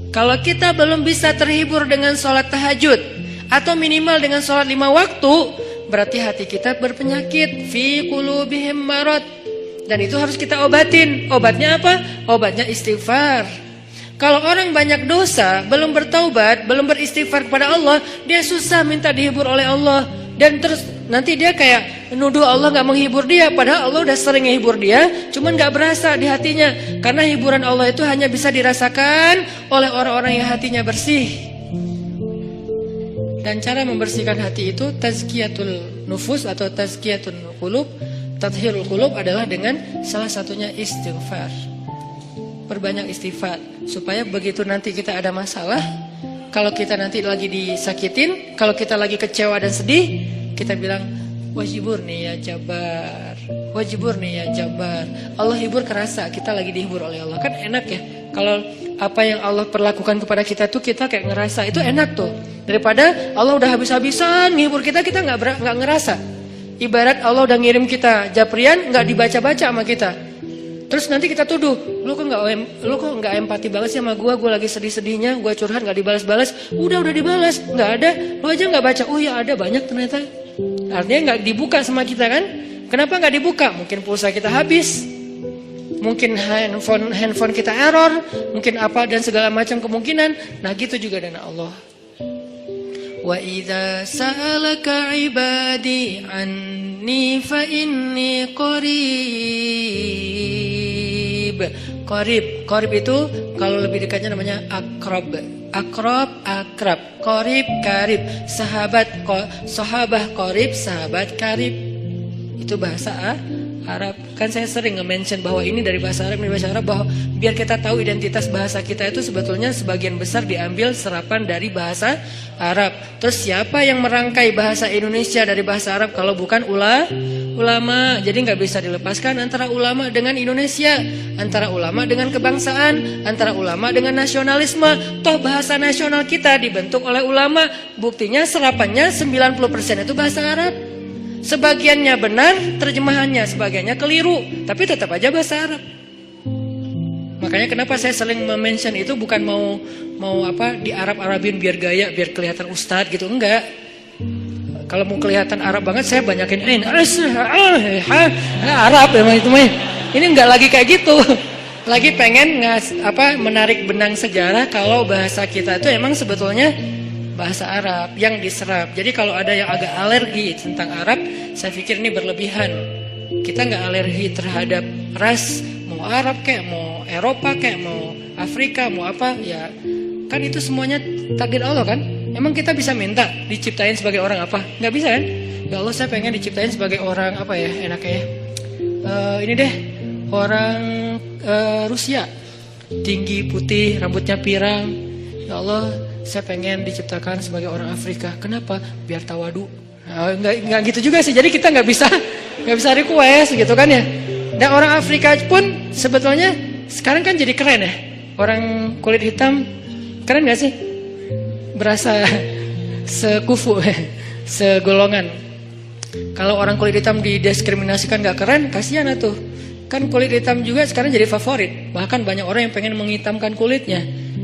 [SPEAKER 2] Kalau kita belum bisa terhibur dengan sholat tahajud atau minimal dengan sholat 5 waktu, berarti hati kita berpenyakit, fi qulubihim marad, dan itu harus kita obatin. Obatnya apa? Obatnya istighfar. Kalau orang banyak dosa, belum bertaubat, belum beristighfar kepada Allah, dia susah minta dihibur oleh Allah. Dan terus nanti dia kayak nuduh Allah gak menghibur dia, padahal Allah udah sering menghibur dia, cuman gak berasa di hatinya. Karena hiburan Allah itu hanya bisa dirasakan oleh orang-orang yang hatinya bersih. Dan cara membersihkan hati itu tazkiyatul nufus atau tazkiyatul qulub, tathhirul qulub adalah dengan salah satunya istighfar. Perbanyak istighfar supaya begitu nanti kita ada masalah, kalau kita nanti lagi disakitin, kalau kita lagi kecewa dan sedih, kita bilang wajiburni ya Jabbar, wajiburni ya Jabbar. Allah hibur kerasa, kita lagi dihibur oleh Allah. Kan enak ya kalau apa yang Allah perlakukan kepada kita tuh kita kayak ngerasa, itu enak tuh. Daripada Allah udah habis-habisan nghibur kita nggak ngerasa. Ibarat Allah udah ngirim kita japrian, nggak dibaca-baca sama kita. Terus nanti kita tuduh, lu kok nggak empati banget sih sama gue lagi sedih-sedihnya, gue curhat nggak dibalas-balas. Udah dibalas, nggak ada, lu aja nggak baca. Oh ya ada, banyak ternyata. Artinya nggak dibuka sama kita kan? Kenapa nggak dibuka? Mungkin pulsa kita habis, mungkin handphone kita error, mungkin apa dan segala macam kemungkinan. Nah gitu juga dengan Allah. Wa idza sa'alaka 'ibadi anni fa inni qarib. Qarib itu kalau lebih dekatnya namanya akrab. Akrab. Qarib, karib. Sahabah qarib, sahabat karib. Itu bahasa Arab. Kan saya sering nge-mention bahwa ini dari bahasa Arab, bahwa biar kita tahu identitas bahasa kita itu sebetulnya sebagian besar diambil serapan dari bahasa Arab. Terus siapa yang merangkai bahasa Indonesia dari bahasa Arab kalau bukan ulama? Jadi nggak bisa dilepaskan antara ulama dengan Indonesia, antara ulama dengan kebangsaan, antara ulama dengan nasionalisme. Toh bahasa nasional kita dibentuk oleh ulama. Buktinya serapannya 90% itu bahasa Arab. Sebagiannya benar, terjemahannya sebagiannya keliru, tapi tetap aja bahasa Arab. Makanya kenapa saya sering mention itu bukan mau apa di Arab-Arabin biar gaya, biar kelihatan ustadz gitu, enggak. Kalau mau kelihatan Arab banget saya banyakin Arab emang itu mah. Ini enggak lagi kayak gitu. Lagi pengen menarik benang sejarah kalau bahasa kita itu emang sebetulnya bahasa Arab yang diserap. Jadi kalau ada yang agak alergi tentang Arab, saya pikir ini berlebihan. Kita nggak alergi terhadap ras, mau Arab kayak, mau Eropa kayak, mau Afrika, mau apa ya. Kan itu semuanya takdir Allah kan. Emang kita bisa minta diciptain sebagai orang apa? Nggak bisa kan? Ya Allah saya pengen diciptain sebagai orang apa ya enaknya ya. Ini deh orang Rusia, tinggi, putih, rambutnya pirang. Ya Allah saya pengen diciptakan sebagai orang Afrika. Kenapa? Biar tawadu. Nah, enggak gitu juga sih. Jadi kita nggak bisa request gitu kan ya. Dan orang Afrika pun sebetulnya sekarang kan jadi keren ya. Orang kulit hitam keren nggak sih? Berasa sekufu, segolongan. Kalau orang kulit hitam didiskriminasikan nggak keren, kasihan tuh. Kan kulit hitam juga sekarang jadi favorit. Bahkan banyak orang yang pengen menghitamkan kulitnya.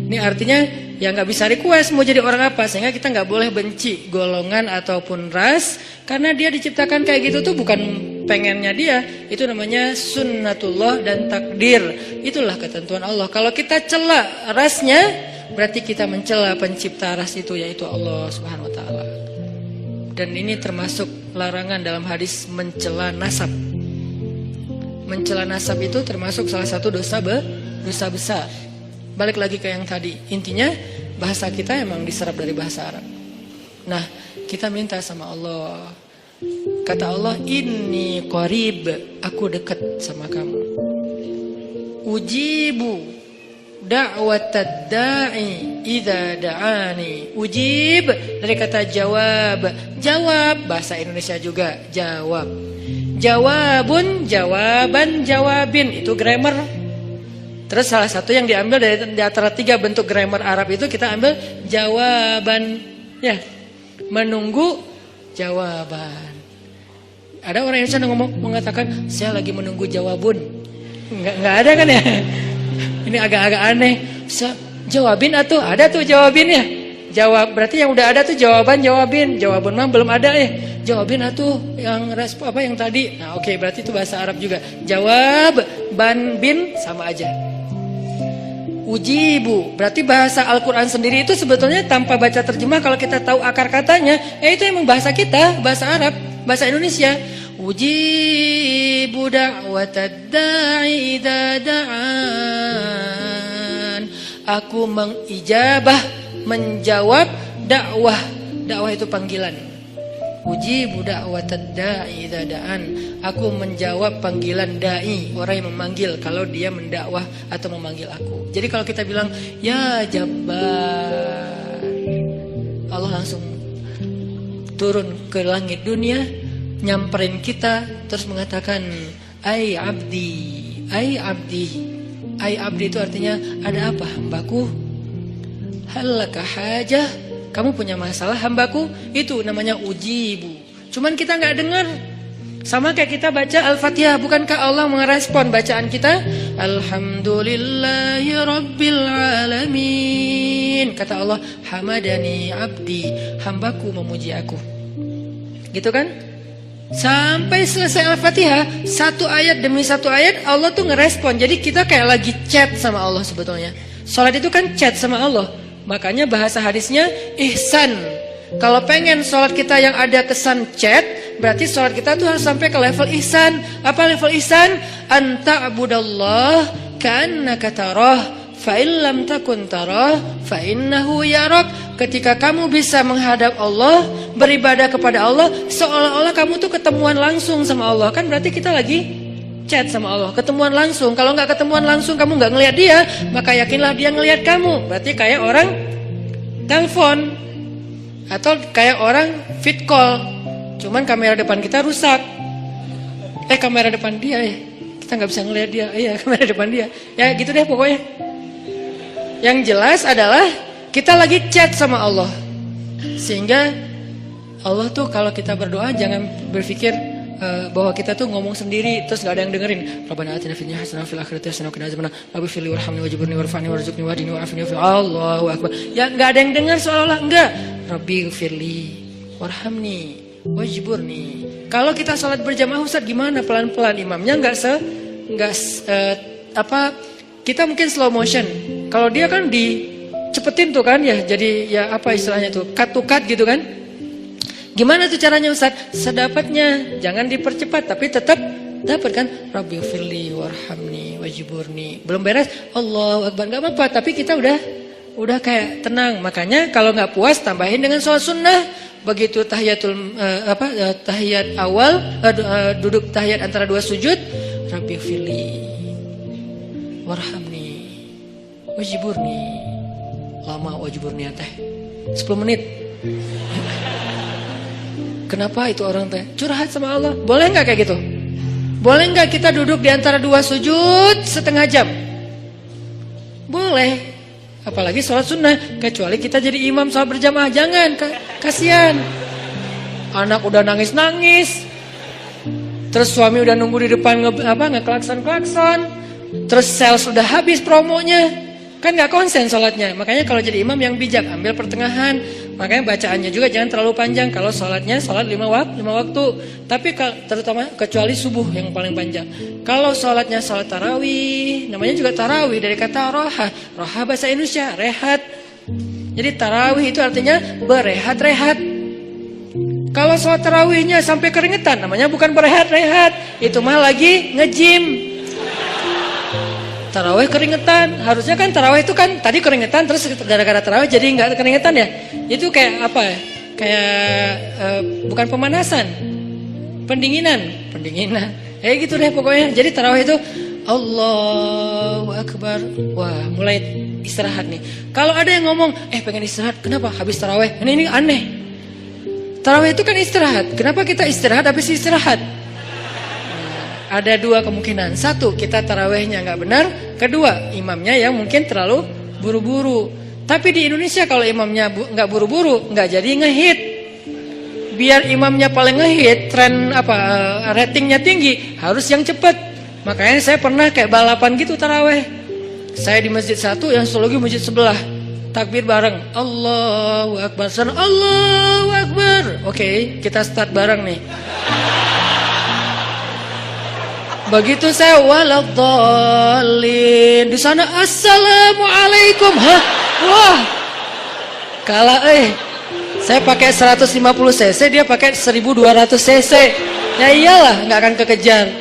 [SPEAKER 2] Ini artinya ya nggak bisa request mau jadi orang apa, sehingga kita nggak boleh benci golongan ataupun ras, karena dia diciptakan kayak gitu tuh bukan pengennya dia, itu namanya sunnatullah dan takdir, itulah ketentuan Allah. Kalau kita cela rasnya, berarti kita mencela pencipta ras itu, yaitu Allah Subhanahu Wa Taala. Dan ini termasuk larangan dalam hadis mencela nasab. Mencela nasab itu termasuk salah satu dosa besar. Balik lagi ke yang tadi, intinya bahasa kita emang diserap dari bahasa Arab. Nah, kita minta sama Allah. Kata Allah, inni qarib, aku dekat sama kamu. Ujibu da'watad da'i idza da'ani. Ujib dari kata jawab. Jawab bahasa Indonesia juga, jawab. Jawabun, jawaban, jawabin, itu grammar. Terus salah satu yang diambil dari di antara 3 bentuk grammar Arab itu kita ambil jawaban, ya, menunggu jawaban. Ada orang Indonesia yang mengatakan saya lagi menunggu jawabun, nggak ada kan ya? Ini agak-agak aneh. Jawabin atau ada tuh jawabinnya. Jawab berarti yang udah ada tuh jawabin. Jawabun mah belum ada ya. Jawabin atuh yang yang tadi. Nah, oke, berarti itu bahasa Arab juga. Jawab, ban, bin sama aja. Ujibu. Berarti bahasa Al-Quran sendiri itu sebetulnya tanpa baca terjemah, kalau kita tahu akar katanya, itu emang bahasa kita, bahasa Arab, bahasa Indonesia. Ujibu da'watad da'i idza da'an. Aku mengijabah, menjawab dakwah. Dakwah itu panggilan. Ujibu da'watad da'i idza da'an. Aku menjawab panggilan dai, orang yang memanggil kalau dia mendakwah atau memanggil aku. Jadi kalau kita bilang ya Jabbar, Allah langsung turun ke langit dunia, nyamperin kita, terus mengatakan ai abdi, ai abdi. Ai abdi itu artinya ada apa hambaku? Halaka hajah, kamu punya masalah hambaku? Itu namanya ujibu. Cuman kita nggak dengar. Sama kayak kita baca Al-Fatihah, bukankah Allah merespon bacaan kita? Alhamdulillahi Rabbil Alamin. Kata Allah, hamadani abdi, hambaku memuji aku. Gitu kan? Sampai selesai Al-Fatihah, satu ayat demi satu ayat Allah tuh ngerespon. Jadi kita kayak lagi chat sama Allah sebetulnya. Salat itu kan chat sama Allah. Makanya bahasa hadisnya ihsan. Kalau pengen salat kita yang ada kesan chat, berarti salat kita tuh harus sampai ke level ihsan. Apa level ihsan? Anta abudallah ka'annaka tarah, fa in lam takun tarah fa innahu yarak. Ketika kamu bisa menghadap Allah, beribadah kepada Allah, seolah-olah kamu tuh ketemuan langsung sama Allah. Kan berarti kita lagi chat sama Allah, ketemuan langsung. Kalau nggak ketemuan langsung, kamu nggak ngelihat dia, maka yakinlah dia ngelihat kamu. Berarti kayak orang telepon atau kayak orang fit call, cuman kamera depan kita rusak. Kamera depan dia kita nggak bisa ngelihat dia. Iya, kamera depan dia. Ya gitu deh pokoknya. Yang jelas adalah kita lagi chat sama Allah. Sehingga Allah tuh kalau kita berdoa jangan berpikir bahwa kita tuh ngomong sendiri terus gak ada yang dengerin. Rabbana atina fid dunya hasanah wa fil akhirati hasanah wa qina adzabannar. Rabbi firli warhamni wajburni warfa'ni warzuqni wahdini wa'afini wa Allahu akbar. Ya enggak ada yang dengar seolah-olah enggak. Rabbi firli warhamni wajburni. Kalau kita salat berjamaah Ustaz gimana? Pelan-pelan, imamnya kita mungkin slow motion. Kalau dia kan dicepetin tuh kan ya, jadi ya apa istilahnya tuh, cut to cut gitu kan. Gimana tuh caranya Ustaz? Sedapatnya, jangan dipercepat tapi tetap dapat kan. Rabbi firli warhamni wajburni. Belum beres, Allahu akbar, enggak apa-apa, tapi kita udah kayak tenang. Makanya kalau nggak puas tambahin dengan sholat sunnah. Begitu tahiyat awal, duduk tahiyat antara dua sujud, Rabbi firli warhamni wajburni. Lama wajburni teh 10 menit. Kenapa itu orang teh curhat sama Allah? Boleh nggak kayak gitu? Boleh nggak kita duduk di antara dua sujud setengah jam? Boleh. Apalagi sholat sunnah. Kecuali kita jadi imam sholat berjamaah. Jangan, kasihan. Anak udah nangis-nangis. Terus suami udah nunggu di depan ngeklakson-klakson. Terus sales udah habis promonya. Kan gak konsen sholatnya. Makanya kalau jadi imam yang bijak, ambil pertengahan. Makanya bacaannya juga jangan terlalu panjang. Kalau sholatnya sholat 5 waktu. Tapi terutama kecuali subuh yang paling panjang. Kalau sholatnya sholat tarawih, namanya juga tarawih dari kata roha. Roha bahasa Indonesia, rehat. Jadi tarawih itu artinya berehat-rehat. Kalau sholat tarawihnya sampai keringetan, namanya bukan berehat-rehat. Itu mah lagi nge-gym. Tarawih keringetan, harusnya kan tarawih itu kan tadi keringetan terus gara-gara tarawih jadi nggak keringetan ya. Itu kayak apa ya? Kayak bukan pemanasan, pendinginan. Gitu deh pokoknya. Jadi tarawih itu Allahu Akbar. Wah, mulai istirahat nih. Kalau ada yang ngomong, pengen istirahat, kenapa? Habis tarawih. Ini aneh. Tarawih itu kan istirahat. Kenapa kita istirahat habis istirahat? Ada dua kemungkinan. Satu, kita tarawihnya nggak benar. Kedua, imamnya yang mungkin terlalu buru-buru. Tapi di Indonesia kalau imamnya nggak buru-buru, nggak jadi ngehit. Biar imamnya paling ngehit, ratingnya tinggi, harus yang cepat. Makanya saya pernah kayak balapan gitu tarawih. Saya di masjid satu, yang satu lagi masjid sebelah. Takbir bareng, Allahu Akbar, Allahu Akbar. Oke, kita start bareng nih. Begitu saya waladhdallin, di sana assalamualaikum. Hah? Wah. Kalah Saya pakai 150 cc, dia pakai 1200 cc. Ya iyalah, nggak akan kekejar.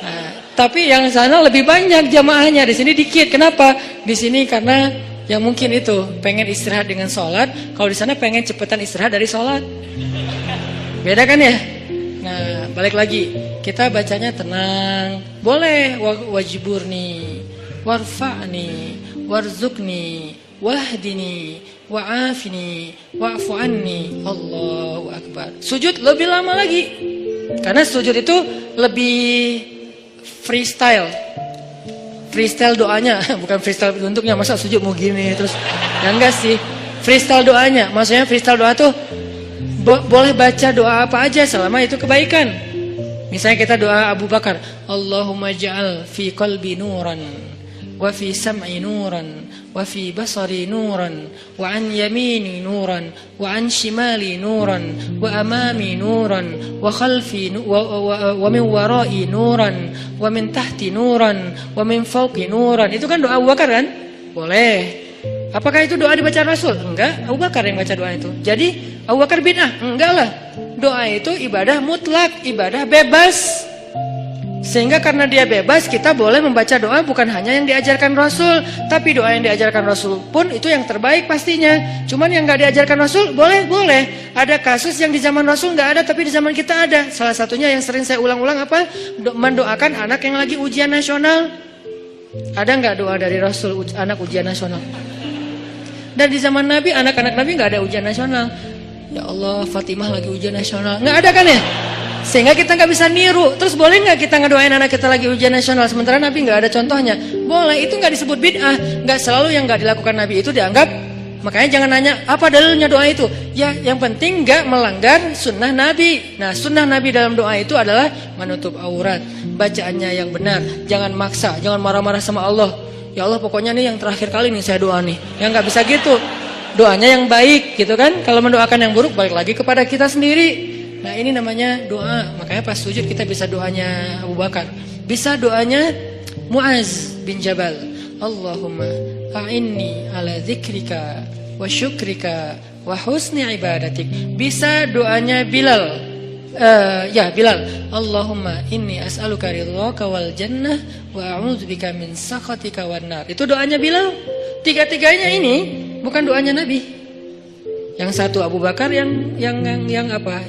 [SPEAKER 2] Nah, tapi yang sana lebih banyak jamaahnya, di sini dikit. Kenapa? Di sini karena yang mungkin itu pengen istirahat dengan sholat, kalau di sana pengen cepetan istirahat dari sholat. Beda kan ya? Nah, balik lagi, kita bacanya tenang. Boleh wajiburni, warfa'ni, warzukni, wahdini, wa'afini, wa'fu anni. Allahu Akbar. Sujud lebih lama lagi, karena sujud itu lebih freestyle. Freestyle doanya, bukan freestyle bentuknya. Masa sujud mau gini terus? Ya enggak sih. Freestyle doanya, maksudnya freestyle doa tuh boleh baca doa apa aja selama itu kebaikan. Misalnya kita doa Abu Bakar, Allahumma ja'al fi qalbi nuran, wa fi sam'i nuran, wa fi basari nuran, wa an yamini nuran, wa an shimali nuran, wa amami nuran, wa khalfi wa min warai nuran, wa min tahti nuran, wa min fawqi nuran. Itu kan doa Abu Bakar kan? Boleh. Apakah itu doa dibaca Rasul? Enggak, Abu Bakar yang baca doa itu. Jadi Abu Bakar bid'ah? Enggak lah. Doa itu ibadah mutlak, ibadah bebas. Sehingga karena dia bebas, kita boleh membaca doa bukan hanya yang diajarkan Rasul, tapi doa yang diajarkan Rasul pun itu yang terbaik pastinya. Cuman yang nggak diajarkan Rasul boleh. Ada kasus yang di zaman Rasul nggak ada, tapi di zaman kita ada. Salah satunya yang sering saya ulang-ulang apa? Mendoakan anak yang lagi ujian nasional. Ada nggak doa dari Rasul anak ujian nasional? Dan di zaman Nabi, anak-anak Nabi nggak ada ujian nasional. Ya Allah, Fatimah lagi ujian nasional, nggak ada kan ya? Sehingga kita nggak bisa niru. Terus boleh nggak kita ngedoain anak kita lagi ujian nasional sementara Nabi nggak ada contohnya? Boleh, itu nggak disebut bid'ah. Nggak selalu yang nggak dilakukan Nabi itu dianggap. Makanya jangan nanya apa dalilnya doa itu. Ya, yang penting nggak melanggar sunnah Nabi. Nah, sunnah Nabi dalam doa itu adalah menutup aurat, bacaannya yang benar, jangan maksa, jangan marah-marah sama Allah. Ya Allah, pokoknya nih yang terakhir kali nih saya doa nih. Yang nggak bisa gitu. Doanya yang baik gitu kan. Kalau mendoakan yang buruk balik lagi kepada kita sendiri. Nah, ini namanya doa. Makanya pas sujud kita bisa doanya Abu Bakar. Bisa doanya Muaz bin Jabal. Allahumma a'inni ala dzikrika wa syukrika wa husni ibadatik. Bisa doanya Bilal. Bilal. Allahumma inni as'aluka ridhaka wal jannah wa a'udzubika min sakhatika wan nar. Itu doanya Bilal. Tiga-tiganya ini bukan doanya Nabi. Yang satu Abu Bakar yang apa?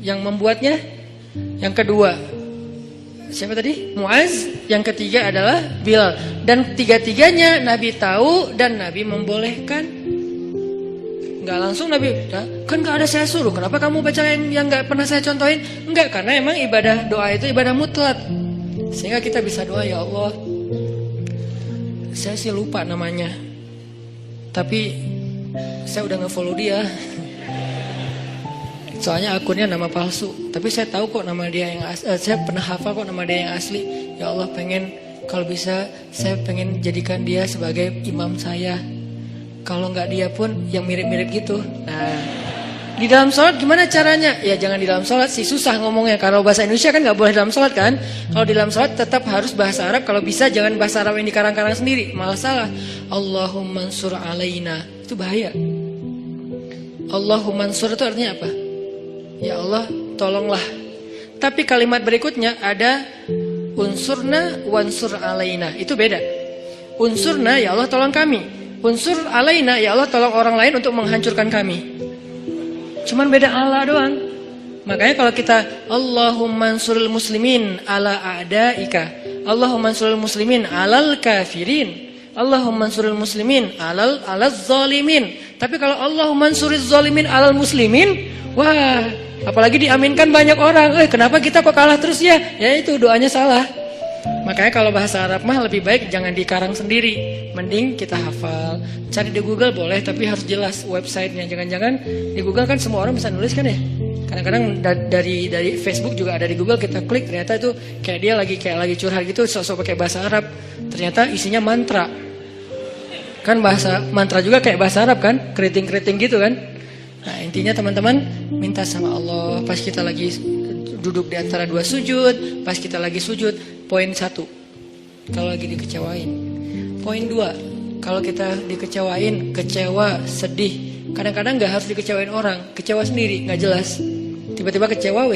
[SPEAKER 2] Yang membuatnya. Yang kedua siapa tadi? Muaz. Yang ketiga adalah Bilal. Dan tiga-tiganya Nabi tahu dan Nabi membolehkan. Enggak langsung Nabi, kan enggak ada saya suruh, kenapa kamu baca yang enggak pernah saya contohin? Enggak, karena emang ibadah doa itu ibadah mutlak. Sehingga kita bisa doa, ya Allah, saya sih lupa namanya, tapi saya udah nge-follow dia. Soalnya akunnya nama palsu, tapi saya tahu kok nama dia yang saya pernah hafal kok nama dia yang asli. Ya Allah, pengen kalau bisa saya pengen jadikan dia sebagai imam saya. Kalau nggak dia pun yang mirip-mirip gitu. Nah, di dalam sholat gimana caranya? Ya jangan di dalam sholat sih, susah ngomongnya. Kalau bahasa Indonesia kan nggak boleh dalam sholat kan. Kalau di dalam sholat tetap harus bahasa Arab. Kalau bisa jangan bahasa Arab yang dikarang-karang sendiri, malah salah. Allahumma ansur alaina, itu bahaya. Allahumma ansur itu artinya apa? Ya Allah, tolonglah. Tapi kalimat berikutnya ada unsurna wansur alaina, itu beda. Unsurna, ya Allah tolong kami. Unsur alaina, ya Allah tolong orang lain untuk menghancurkan kami. Cuman beda Allah doang. Makanya kalau kita Allahumma ansuril muslimin ala a'daika, Allahumma ansuril muslimin alal kafirin, Allahumma ansuril muslimin alal zalimin. Tapi kalau Allahumma ansuril zalimin alal muslimin, wah, apalagi diaminkan banyak orang. Kenapa kita kok kalah terus ya? Ya itu doanya salah. Makanya kalau bahasa Arab mah lebih baik jangan dikarang sendiri. Mending kita hafal. Cari di Google boleh, tapi harus jelas websitenya. Jangan-jangan di Google kan semua orang bisa nulis kan ya. Kadang-kadang dari Facebook juga ada di Google, kita klik ternyata itu kayak dia lagi curhat gitu, sok-sok pakai bahasa Arab. Ternyata isinya mantra. Kan bahasa mantra juga kayak bahasa Arab kan, keriting-keriting gitu kan. Nah, intinya teman-teman minta sama Allah pas kita lagi duduk di antara dua sujud, pas kita lagi sujud. Poin 1, kalau lagi dikecewain. Poin 2, kalau kita dikecewain, kecewa, sedih. Kadang-kadang gak harus dikecewain orang, kecewa sendiri, gak jelas. Tiba-tiba kecewa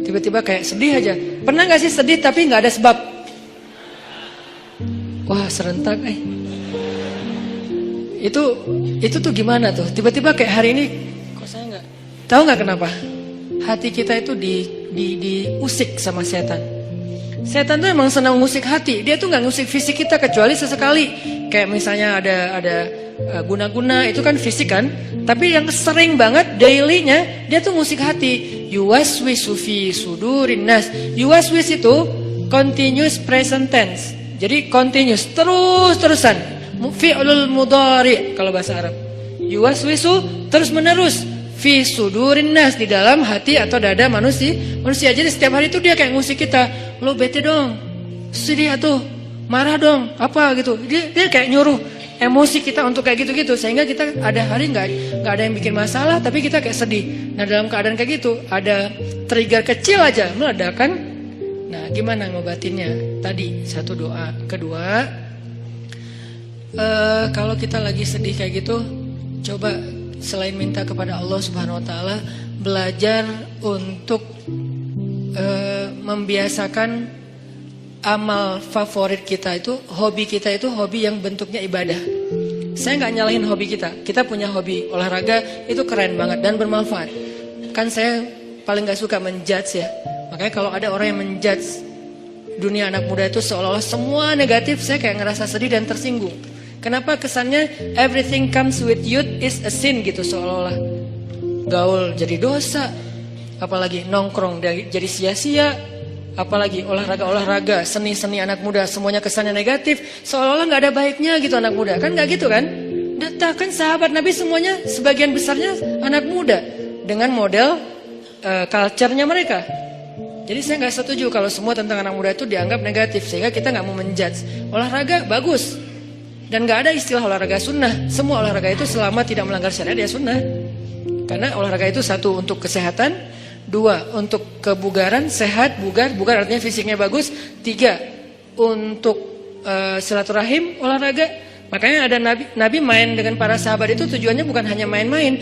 [SPEAKER 2] tiba-tiba kayak sedih aja. Pernah gak sih sedih tapi gak ada sebab? Wah serentak Itu tuh gimana tuh? Tiba-tiba kayak hari ini, kok saya nggak tahu nggak kenapa? Hati kita itu diusik sama setan. Setan tuh emang senang musik hati. Dia tuh nggak musik fisik kita kecuali sesekali. Kayak misalnya ada guna-guna itu kan fisik kan. Tapi yang sering banget dailynya dia tuh musik hati. Yuwaswisu fi sudurin nas. Yuwaswis itu continuous present tense. Jadi continuous terus-terusan. Fi'lul mudhari kalau bahasa Arab. Yuwaswisu terus menerus fi sudurin nas, di dalam hati atau dada manusia. Jadi setiap hari itu dia kayak musik kita. Lo bete dong, sedih atuh, marah dong, apa gitu. Dia kayak nyuruh emosi kita untuk kayak gitu-gitu, sehingga kita ada hari nggak ada yang bikin masalah, tapi kita kayak sedih. Nah dalam keadaan kayak gitu ada trigger kecil aja meledakan. Nah gimana ngobatinnya? Tadi satu doa. Kedua, kalau kita lagi sedih kayak gitu, coba selain minta kepada Allah Subhanahu Wa Taala, belajar untuk membiasakan amal favorit kita itu, hobi kita itu hobi yang bentuknya ibadah. Saya nggak nyalahin hobi kita. Kita punya hobi olahraga itu keren banget dan bermanfaat. Kan saya paling nggak suka menjudge ya. Makanya kalau ada orang yang menjudge dunia anak muda itu seolah-olah semua negatif, saya kayak ngerasa sedih dan tersinggung. Kenapa kesannya everything comes with youth is a sin gitu, seolah-olah gaul jadi dosa, apalagi nongkrong jadi sia-sia, apalagi olahraga, seni-seni anak muda semuanya kesannya negatif, seolah-olah nggak ada baiknya gitu anak muda. Kan nggak gitu kan? Kan sahabat Nabi semuanya sebagian besarnya anak muda dengan model culture-nya mereka. Jadi saya nggak setuju kalau semua tentang anak muda itu dianggap negatif, sehingga kita nggak mau menjudge. Olahraga bagus. Dan gak ada istilah olahraga sunnah. Semua olahraga itu selama tidak melanggar syariat ya sunnah. Karena olahraga itu satu untuk kesehatan, dua untuk kebugaran, sehat, bugar artinya fisiknya bagus, tiga untuk silaturahim, olahraga. Makanya ada Nabi main dengan para sahabat itu tujuannya bukan hanya main-main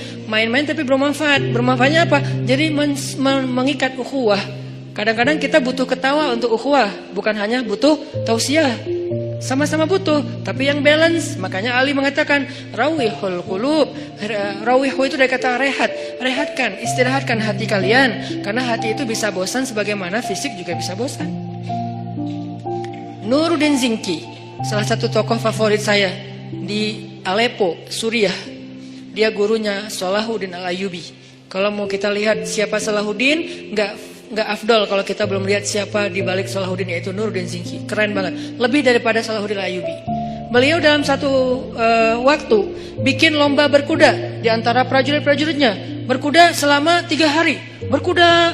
[SPEAKER 2] tapi bermanfaat. Bermanfaatnya apa? Jadi mengikat ukhuwah. Kadang-kadang kita butuh ketawa untuk ukhuwah, bukan hanya butuh tausiah. Sama-sama butuh, tapi yang balance. Makanya Ali mengatakan rawihul qulub. Rawihu itu dari kata rehat. Rehatkan, istirahatkan hati kalian, karena hati itu bisa bosan sebagaimana fisik juga bisa bosan. Nuruddin Zinki, salah satu tokoh favorit saya di Aleppo, Suriah. Dia gurunya Salahuddin Al-Ayyubi. Kalau mau kita lihat siapa Salahuddin, nggak afdol kalau kita belum lihat siapa di balik Salahuddin, yaitu Nuruddin Zinki. Keren banget, lebih daripada Salahuddin Al-Ayyubi. Beliau dalam satu waktu bikin lomba berkuda di antara prajurit-prajuritnya. Berkuda selama 3 hari.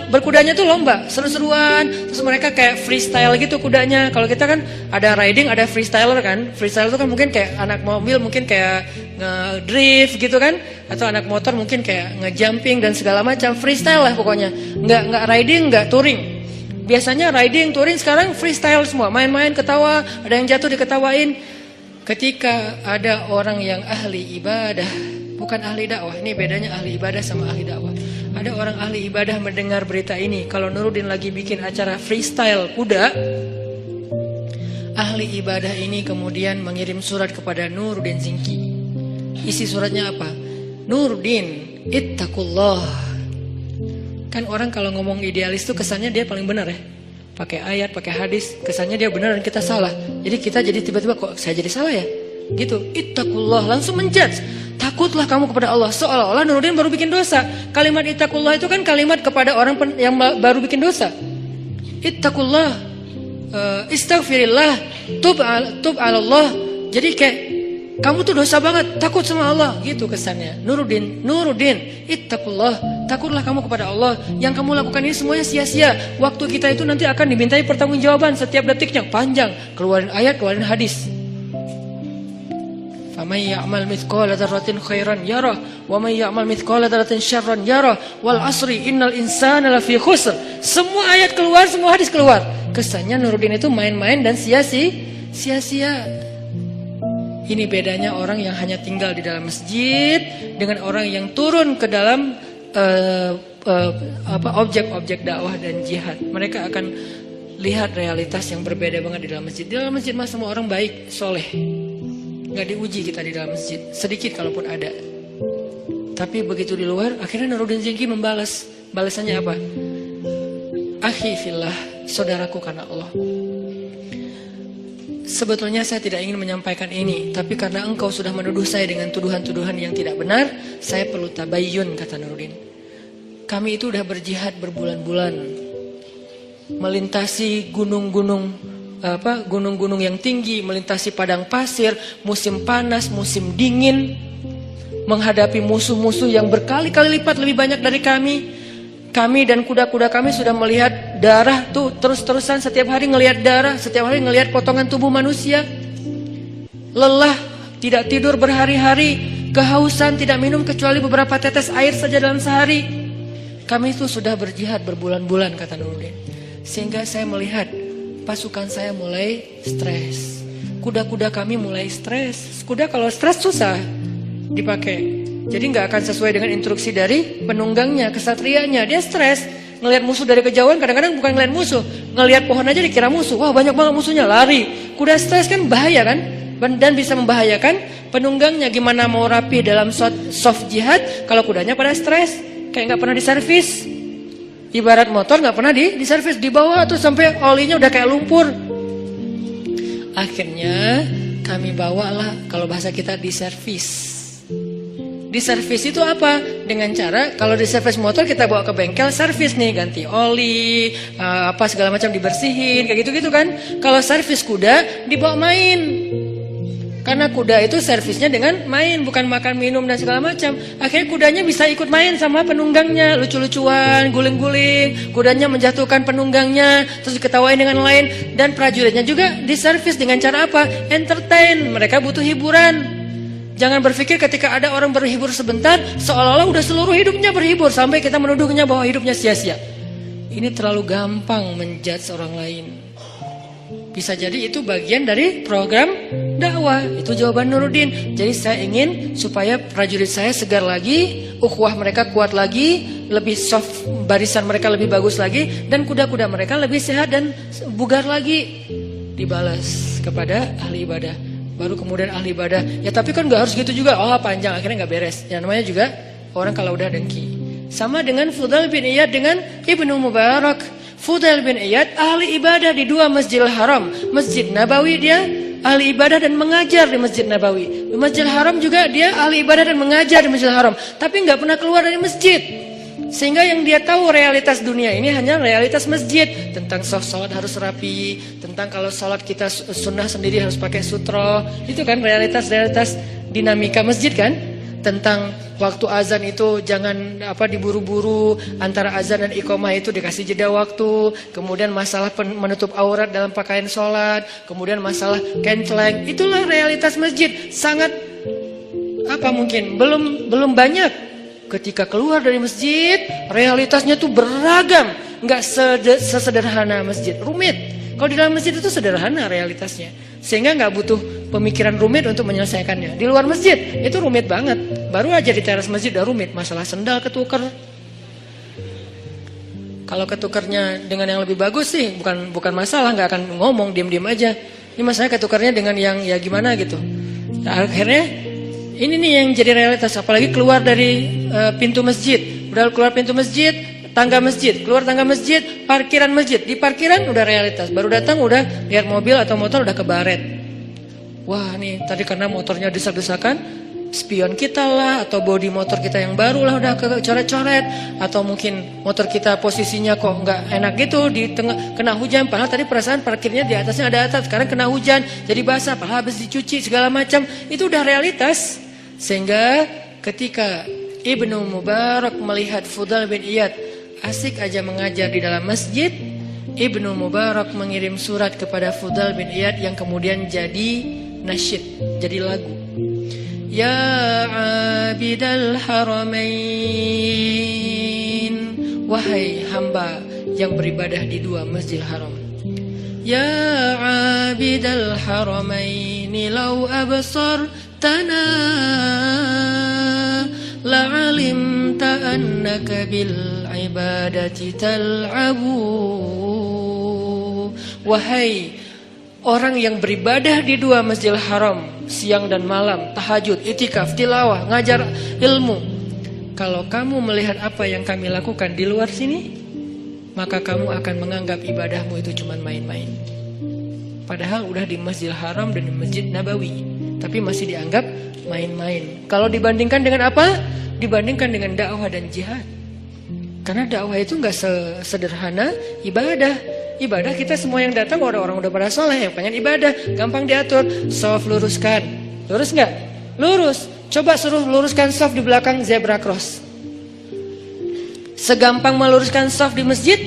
[SPEAKER 2] Berkudanya tuh lomba, seru-seruan. Terus mereka kayak freestyle gitu kudanya. Kalau kita kan ada riding, ada freestyler kan. Freestyle itu kan mungkin kayak anak mobil, mungkin kayak ngedrift gitu kan. Atau anak motor mungkin kayak ngejumping dan segala macam. Freestyle lah pokoknya. Nggak riding, nggak touring. Biasanya riding, touring, sekarang freestyle semua. Main-main, ketawa, ada yang jatuh diketawain. Ketika ada orang yang ahli ibadah, bukan ahli dakwah. Ini bedanya ahli ibadah sama ahli dakwah. Ada orang ahli ibadah mendengar berita ini, kalau Nuruddin lagi bikin acara freestyle kuda, ahli ibadah ini kemudian mengirim surat kepada Nuruddin Zinki. Isi suratnya apa? Nuruddin, ittaqullah. Kan orang kalau ngomong idealis tuh kesannya dia paling benar ya. Pakai ayat, pakai hadis, kesannya dia benar dan kita salah. Jadi kita jadi tiba-tiba kok saya jadi salah ya? Gitu. Ittaqullah, langsung menjudge. Takutlah kamu kepada Allah. Seolah-olah Nuruddin baru bikin dosa. Kalimat ittaqullah itu kan kalimat kepada orang yang baru bikin dosa. Ittaqullah, istaghfirillah, tub ala Allah. Jadi kayak kamu tuh dosa banget, takut sama Allah gitu kesannya. Nuruddin, ittaqullah, takutlah kamu kepada Allah. Yang kamu lakukan ini semuanya sia-sia. Waktu kita itu nanti akan dimintai pertanggungjawaban setiap detiknya, panjang. Keluarin ayat, keluarin hadis. Faman ya'mal mithqala dzarratin khairan yarah wa man ya'mal mithqala dzarratin syarran yarah wal asri innal insana lafi khusr. Semua ayat keluar, semua hadis keluar. Kesannya Nuruddin itu main-main dan sia-sia. Ini bedanya orang yang hanya tinggal di dalam masjid dengan orang yang turun ke dalam objek-objek dakwah dan jihad. Mereka akan lihat realitas yang berbeda banget di dalam masjid. Di dalam masjid mah semua orang baik, soleh. Nggak diuji kita di dalam masjid, sedikit kalaupun ada. Tapi begitu di luar, akhirnya Nuruddin Zingki membalas. Balasannya apa? Akhi fillah, saudaraku karena Allah. Sebetulnya saya tidak ingin menyampaikan ini, tapi karena engkau sudah menuduh saya dengan tuduhan-tuduhan yang tidak benar, saya perlu tabayyun, kata Nuruddin. Kami itu udah berjihad berbulan-bulan, melintasi gunung-gunung yang tinggi, melintasi padang pasir, musim panas, musim dingin, menghadapi musuh-musuh yang berkali-kali lipat lebih banyak dari kami. Kami dan kuda-kuda kami sudah melihat darah tuh terus-terusan, setiap hari ngelihat darah, setiap hari ngelihat potongan tubuh manusia. Lelah, tidak tidur berhari-hari, kehausan, tidak minum kecuali beberapa tetes air saja dalam sehari. Kami itu sudah berjihad berbulan-bulan, kata Nuruddin. Sehingga saya melihat pasukan saya mulai stres. Kuda-kuda kami mulai stres. Kuda kalau stres susah dipakai. Jadi nggak akan sesuai dengan instruksi dari penunggangnya, kesatrianya. Dia stres. Ngelihat musuh dari kejauhan, kadang-kadang bukan ngelihat musuh, ngelihat pohon aja dikira musuh. Wah, banyak banget musuhnya, lari. Kuda stres kan bahaya kan? Dan bisa membahayakan penunggangnya. Gimana mau rapi dalam soft jihad kalau kudanya pada stres? Kayak nggak pernah diservis. Ibarat motor nggak pernah diservis, dibawa tuh sampai olinya udah kayak lumpur. Akhirnya kami bawalah, kalau bahasa kita diservis. Diservis itu apa? Dengan cara kalau diservis motor kita bawa ke bengkel servis nih, ganti oli, apa segala macam dibersihin, kayak gitu-gitu kan. Kalau servis kuda dibawa main. Karena kuda itu servisnya dengan main, bukan makan, minum, dan segala macam. Akhirnya kudanya bisa ikut main sama penunggangnya, lucu-lucuan, guling-guling. Kudanya menjatuhkan penunggangnya, terus diketawain dengan lain. Dan prajuritnya juga diservis dengan cara apa? Entertain, mereka butuh hiburan. Jangan berpikir ketika ada orang berhibur sebentar, seolah-olah udah seluruh hidupnya berhibur, sampai kita menuduhnya bahwa hidupnya sia-sia. Ini terlalu gampang menjudge orang lain. Bisa jadi itu bagian dari program dakwah. Itu jawaban Nuruddin. Jadi saya ingin supaya prajurit saya segar lagi, ukhuwah mereka kuat lagi, lebih soft, barisan mereka lebih bagus lagi, dan kuda-kuda mereka lebih sehat dan bugar lagi. Dibalas kepada ahli ibadah. Baru kemudian ahli ibadah, ya tapi kan gak harus gitu juga. Oh panjang, akhirnya gak beres. Yang namanya juga orang kalau udah dengki. Sama dengan Fudail bin Iyad dengan Ibnu Mubarak. Fudail bin Iyad ahli ibadah di dua Masjidil Haram. Masjid Nabawi dia ahli ibadah dan mengajar di Masjid Nabawi. Di Masjidil Haram juga dia ahli ibadah dan mengajar di Masjidil Haram. Tapi gak pernah keluar dari masjid. Sehingga yang dia tahu realitas dunia ini hanya realitas masjid. Tentang sholat harus rapi, tentang kalau sholat kita sunnah sendiri harus pakai sutro. Itu kan realitas-realitas dinamika masjid kan. Tentang waktu azan itu jangan diburu-buru, antara azan dan iqomah itu dikasih jeda waktu. Kemudian masalah menutup aurat dalam pakaian sholat. Kemudian masalah kenceleng. Itulah realitas masjid. Sangat mungkin belum banyak. Ketika keluar dari masjid, realitasnya tuh beragam, nggak sesederhana masjid, rumit. Kalau di dalam masjid itu sederhana realitasnya, sehingga nggak butuh pemikiran rumit untuk menyelesaikannya. Di luar masjid itu rumit banget. Baru aja di teras masjid udah rumit, masalah sendal ketuker. Kalau ketukernya dengan yang lebih bagus sih, bukan masalah, nggak akan ngomong, diam-diam aja. Ini masalah ketukernya dengan yang ya gimana gitu. Nah, akhirnya ini nih yang jadi realitas, apalagi keluar dari pintu masjid. Udah keluar pintu masjid, tangga masjid, keluar tangga masjid, parkiran masjid. Di parkiran udah realitas, baru datang udah lihat mobil atau motor udah kebaret. Wah nih tadi karena motornya desak-desakan, spion kita lah, atau bodi motor kita yang baru lah udah kecoret-coret, atau mungkin motor kita posisinya kok nggak enak gitu di tengah, kena hujan, padahal tadi perasaan parkirnya di atasnya ada atap, sekarang kena hujan jadi basah, padahal habis dicuci segala macam. Itu udah realitas. Sehingga ketika Ibnu Mubarak melihat Fudail bin Iyad asik aja mengajar di dalam masjid, Ibnu Mubarak mengirim surat kepada Fudail bin Iyad yang kemudian jadi nasyid, jadi lagu. Ya abidal haramain, wahai hamba yang beribadah di dua masjidil haram. Ya abidal haramaini law absartana la'alimta annaka bil ibadati tal'abu. Wahai orang yang beribadah di dua masjidil haram, siang dan malam, tahajud, itikaf, tilawah, ngajar ilmu, kalau kamu melihat apa yang kami lakukan di luar sini, maka kamu akan menganggap ibadahmu itu cuma main-main. Padahal udah di Masjidil Haram dan di Masjid Nabawi, tapi masih dianggap main-main. Kalau dibandingkan dengan apa? Dibandingkan dengan dakwah dan jihad. Karena dakwah itu nggak sederhana ibadah. Ibadah kita semua yang datang orang-orang udah pada soleh, yang pengen ibadah, gampang diatur. Shaf luruskan, lurus nggak? Lurus. Coba suruh luruskan shaf di belakang zebra cross. Segampang meluruskan shaf di masjid?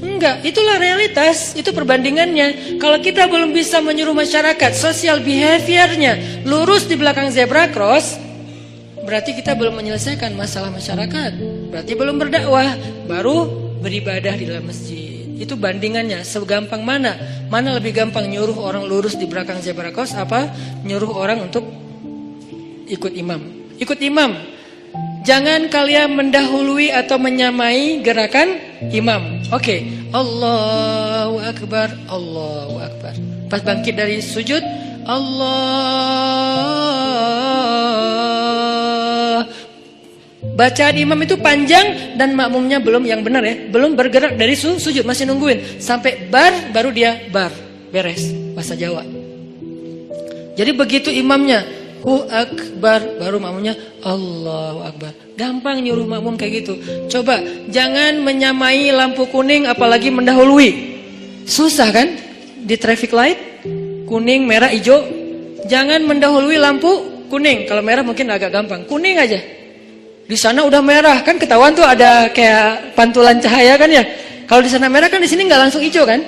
[SPEAKER 2] Enggak, itulah realitas, itu perbandingannya. Kalau kita belum bisa menyuruh masyarakat, social behaviornya lurus di belakang zebra cross, berarti kita belum menyelesaikan masalah masyarakat. Berarti belum berdakwah, baru beribadah di dalam masjid. Itu bandingannya, segampang mana? Mana lebih gampang nyuruh orang lurus di belakang zebra cross, apa nyuruh orang untuk ikut imam? Ikut imam. Jangan kalian mendahului atau menyamai gerakan imam. Oke, Allahu Akbar, Allahu Akbar. Pas bangkit dari sujud, Allah. Bacaan imam itu panjang dan makmumnya belum yang benar ya, belum bergerak dari sujud, masih nungguin sampai bar, baru dia bar, beres bahasa Jawa. Jadi begitu imamnya Hu Akbar, baru makmumnya Allahu Akbar. Gampang nyuruh makmum kayak gitu. Coba jangan menyamai lampu kuning apalagi mendahului. Susah kan? Di traffic light kuning, merah, hijau. Jangan mendahului lampu kuning. Kalau merah mungkin agak gampang. Kuning aja. Di sana udah merah kan, ketahuan tuh ada kayak pantulan cahaya kan ya. Kalau di sana merah kan, di sini nggak langsung hijau kan?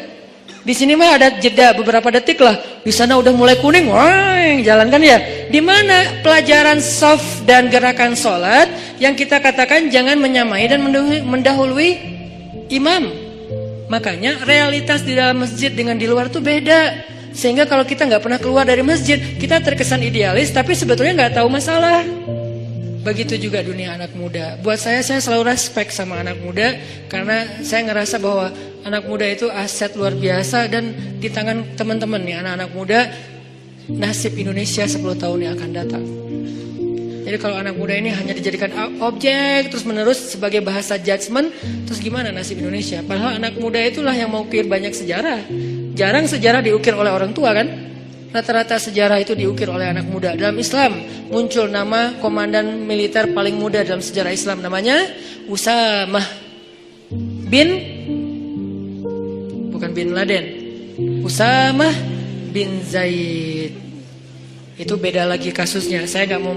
[SPEAKER 2] Di sini mah ada jeda beberapa detik lah. Di sana udah mulai kuning, wah, jalan kan ya. Di mana pelajaran shaf dan gerakan sholat yang kita katakan jangan menyamai dan mendahului imam. Makanya realitas di dalam masjid dengan di luar tuh beda. Sehingga kalau kita nggak pernah keluar dari masjid, kita terkesan idealis, tapi sebetulnya nggak tahu masalah. Begitu juga dunia anak muda. Buat saya selalu respect sama anak muda, karena saya ngerasa bahwa anak muda itu aset luar biasa. Dan di tangan teman-teman nih, anak-anak muda, nasib Indonesia 10 tahun yang akan datang. Jadi kalau anak muda ini hanya dijadikan objek terus menerus sebagai bahasa judgement, terus gimana nasib Indonesia? Padahal anak muda itulah yang mengukir banyak sejarah. Jarang sejarah diukir oleh orang tua kan? Rata-rata sejarah itu diukir oleh anak muda. Dalam Islam muncul nama komandan militer paling muda dalam sejarah Islam, namanya Usamah bin, bukan bin Laden, Usamah bin Zaid. Itu beda lagi kasusnya, saya gak mau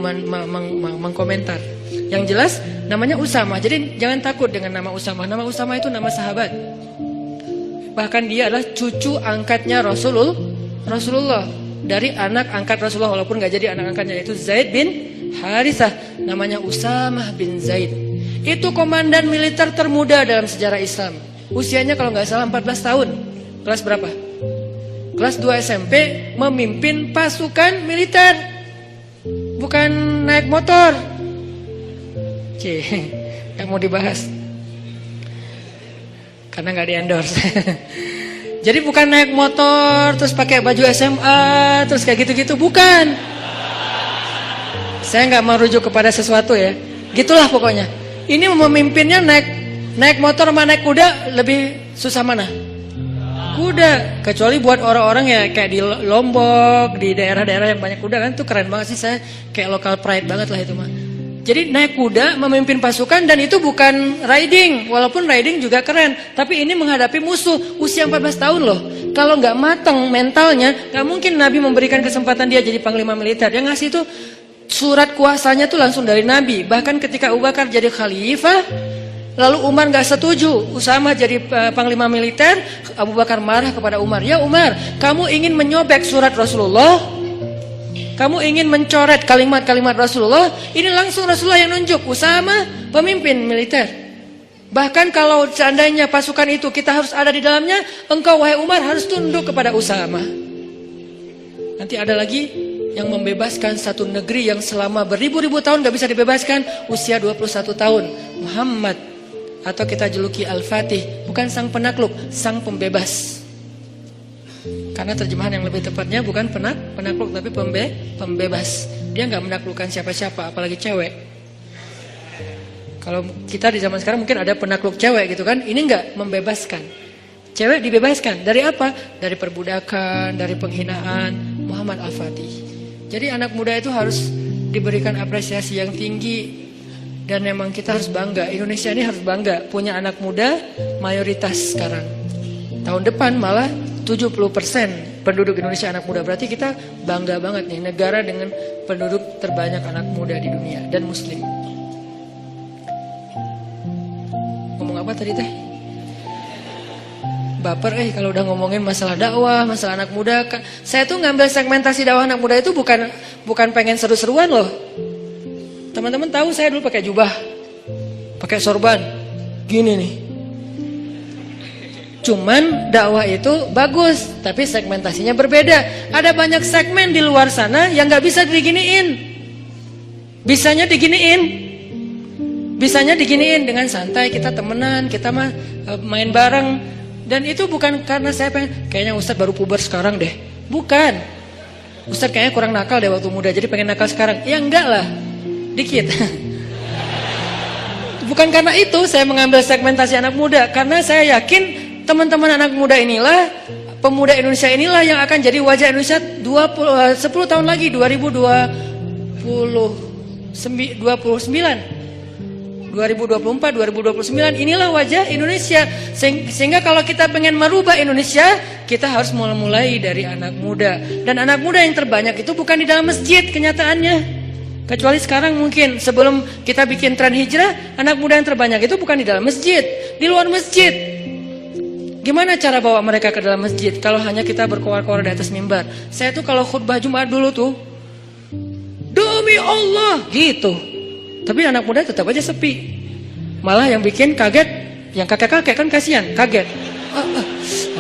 [SPEAKER 2] mengkomentar. Yang jelas namanya Usamah. Jadi jangan takut dengan nama Usamah. Nama Usamah itu nama sahabat. Bahkan dia adalah cucu angkatnya Rasulullah. Dari anak angkat Rasulullah, walaupun gak jadi anak angkatnya, yaitu Zaid bin Harithah. Namanya Usamah bin Zaid. Itu komandan militer termuda dalam sejarah Islam. Usianya kalau gak salah 14 tahun. Kelas berapa? Kelas 2 SMP, memimpin pasukan militer. Bukan naik motor. Yang mau dibahas. Karena gak di-endorse. Jadi bukan naik motor, terus pakai baju SMA, terus kayak gitu-gitu, bukan. Saya nggak merujuk kepada sesuatu ya. Gitulah pokoknya. Ini memimpinnya naik motor sama naik kuda, lebih susah mana? Kuda. Kecuali buat orang-orang ya kayak di Lombok, di daerah-daerah yang banyak kuda kan, tuh keren banget sih, saya kayak local pride banget lah itu mah. Jadi naik kuda, memimpin pasukan, dan itu bukan riding. Walaupun riding juga keren, tapi ini menghadapi musuh usia 14 tahun loh. Kalau nggak matang mentalnya, nggak mungkin Nabi memberikan kesempatan dia jadi panglima militer. Yang ngasih itu surat kuasanya tuh langsung dari Nabi. Bahkan ketika Abu Bakar jadi khalifah, lalu Umar nggak setuju Usamah jadi panglima militer, Abu Bakar marah kepada Umar. Ya Umar, kamu ingin menyobek surat Rasulullah? kamu ingin mencoret kalimat-kalimat Rasulullah, ini langsung Rasulullah yang nunjuk. Usama pemimpin militer. Bahkan kalau seandainya pasukan itu kita harus ada di dalamnya, engkau wahai Umar harus tunduk kepada Usama. Nanti ada lagi yang membebaskan satu negeri yang selama beribu-ribu tahun gak bisa dibebaskan, usia 21 tahun. Muhammad, atau kita juluki Al-Fatih, bukan sang penakluk, sang pembebas. Karena terjemahan yang lebih tepatnya bukan penakluk tapi pembebas. Dia gak menaklukkan siapa-siapa, apalagi cewek. Kalau kita di zaman sekarang mungkin ada penakluk cewek gitu kan, ini enggak membebaskan. Cewek dibebaskan dari apa? Dari perbudakan, dari penghinaan. Muhammad Al-Fatih. Jadi anak muda itu harus diberikan apresiasi yang tinggi. Dan memang kita harus bangga, Indonesia ini harus bangga punya anak muda mayoritas sekarang. Tahun depan malah 70% penduduk Indonesia anak muda. Berarti kita bangga banget nih, negara dengan penduduk terbanyak anak muda di dunia dan muslim. Ngomong apa tadi teh? Baper kalau udah ngomongin masalah dakwah, masalah anak muda. Saya tuh ngambil segmentasi dakwah anak muda itu bukan pengen seru-seruan loh. Teman-teman tahu saya dulu pakai jubah, pakai sorban, gini nih. Cuman dakwah itu bagus, tapi segmentasinya berbeda. Ada banyak segmen di luar sana yang gak bisa diginiin. Bisanya diginiin dengan santai, kita temenan, kita main bareng. Dan itu bukan karena saya pengen, kayaknya Ustadz baru puber sekarang deh. Bukan. Ustadz kayaknya kurang nakal deh waktu muda, jadi pengen nakal sekarang. Ya enggak lah, dikit. Bukan karena itu saya mengambil segmentasi anak muda, karena saya yakin teman-teman anak muda inilah, pemuda Indonesia inilah yang akan jadi wajah Indonesia 10 tahun lagi, 2024, 2029, inilah wajah Indonesia. Sehingga kalau kita pengen merubah Indonesia, kita harus mulai dari anak muda. Dan anak muda yang terbanyak itu bukan di dalam masjid kenyataannya. Kecuali sekarang mungkin, sebelum kita bikin tren hijrah, anak muda yang terbanyak itu bukan di dalam masjid, di luar masjid. Gimana cara bawa mereka ke dalam masjid kalau hanya kita berkoar-koar di atas mimbar? Saya tuh kalau khutbah Jumat dulu tuh, demi Allah gitu. Tapi anak muda tetap aja sepi. Malah yang bikin kaget, yang kakek-kakek kan kasihan, kaget.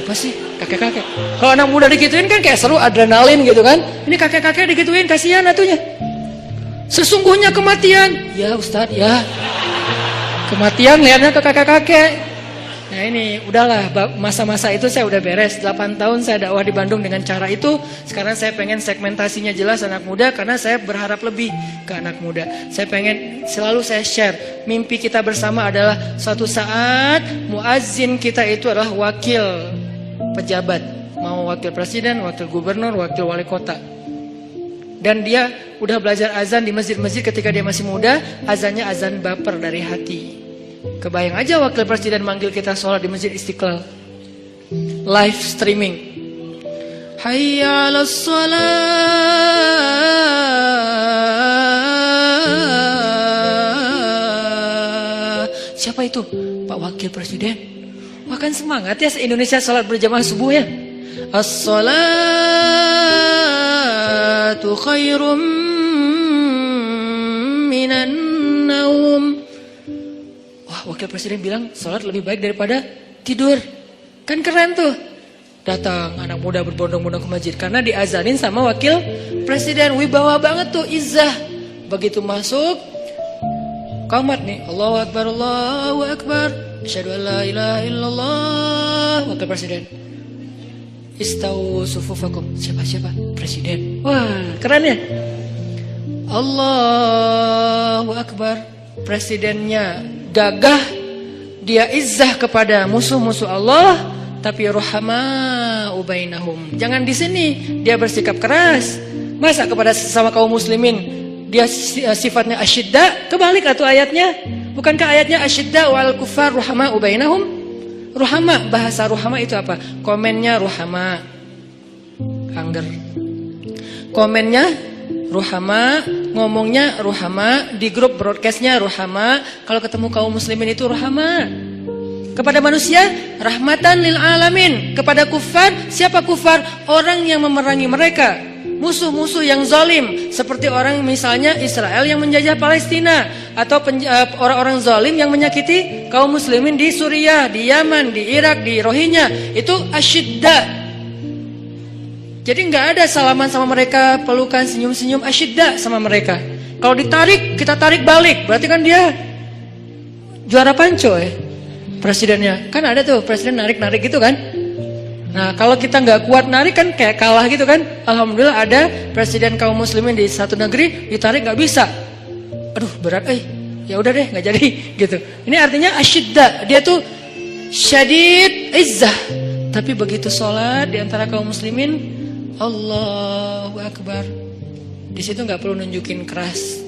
[SPEAKER 2] Apa sih kakek-kakek? Kalau anak muda digituin kan kayak seru, adrenalin gitu kan. Ini kakek-kakek digituin, kasihan atunya. Sesungguhnya kematian, ya Ustadz ya. Kematian lihatnya ke kakek-kakek. Nah ini udahlah, masa-masa itu saya udah beres. 8 tahun saya dakwah di Bandung dengan cara itu. Sekarang saya pengen segmentasinya jelas anak muda, karena saya berharap lebih ke anak muda. Saya pengen selalu saya share, mimpi kita bersama adalah suatu saat muazzin kita itu adalah wakil pejabat, mau wakil presiden, wakil gubernur, wakil wali kota. Dan dia udah belajar azan di masjid-masjid ketika dia masih muda, azannya azan baper dari hati. Kebayang aja wakil presiden manggil kita sholat di Masjid Istiqlal, live streaming. Hayya 'alas shalah. Siapa itu? Pak Wakil Presiden. Wah kan semangat ya se-Indonesia sholat berjamaah subuh ya. As-salatu khairum minan naum. Wakil Presiden bilang sholat lebih baik daripada tidur. Kan keren tuh. Datang anak muda berbondong-bondong ke masjid karena diazanin sama Wakil Presiden. Wibawa banget tuh, izzah. Begitu masuk qamat nih, Allahu Akbar, Allahu Akbar, asyhadu an la ilaha illallah. Wakil Presiden, istawu sufufakum. Siapa? Presiden. Wah keren ya. Allahu Akbar. Presidennya gagah, dia izzah kepada musuh-musuh Allah, tapi ruhama ubainahum. Jangan di sini dia bersikap keras. Masa kepada sesama kaum muslimin dia sifatnya asyidda? Kebalik atau ayatnya? Bukankah ayatnya asyidda wal kufar ruhama ubainahum? Ruhama, bahasa ruhama itu apa? Komennya ruhama, angger. Komennya ruhama, ngomongnya ruhama, di grup broadcastnya ruhama, kalau ketemu kaum muslimin itu ruhama. Kepada manusia rahmatan lil alamin, kepada kufar, siapa kufar? Orang yang memerangi mereka. musuh-musuh yang zalim, seperti orang misalnya Israel yang menjajah Palestina, atau orang-orang zalim yang menyakiti kaum muslimin di Suriah, di Yaman, di Irak, di Rohingya. Itu asyidda. Jadi nggak ada salaman sama mereka, pelukan, senyum-senyum, asyidda sama mereka. Kalau ditarik, kita tarik balik, berarti kan dia juara panco ya presidennya. Kan ada tuh presiden narik-narik gitu kan. Nah kalau kita nggak kuat narik kan kayak kalah gitu kan. Alhamdulillah ada presiden kaum muslimin di satu negeri ditarik nggak bisa. Aduh berat ya udah deh nggak jadi gitu. Ini artinya asyidda, dia tuh syadid izzah. Tapi begitu sholat di antara kaum muslimin, Allahu Akbar, di situ nggak perlu nunjukin keras.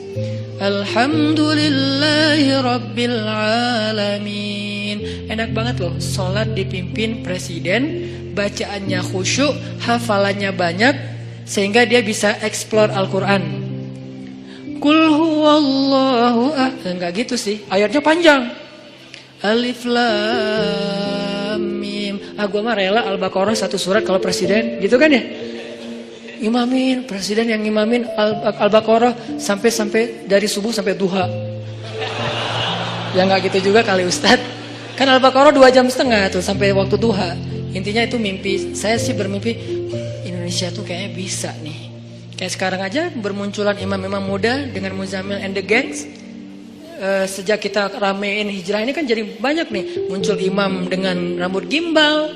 [SPEAKER 2] Alhamdulillahi Rabbil Alamin. Enak banget loh sholat dipimpin presiden, bacaannya khusyuk, hafalannya banyak, sehingga dia bisa explore Al-Quran. Qul huwallahu ahad. Enggak gitu sih, ayatnya panjang. Alif lam mim. Gua mah rela Al-Baqarah satu surat kalau presiden, gitu kan ya? Imamin, presiden yang imamin Al-Baqarah sampai dari subuh sampai duha. Ya nggak gitu juga kali Ustadz. Kan Al-Baqarah 2,5 jam tuh sampai waktu duha. Intinya itu mimpi. Saya sih bermimpi Indonesia tuh kayaknya bisa nih. Kayak sekarang aja bermunculan imam-imam muda dengan Muzammil and the Gangs. Sejak kita ramein hijrah ini kan jadi banyak nih. Muncul imam dengan rambut gimbal.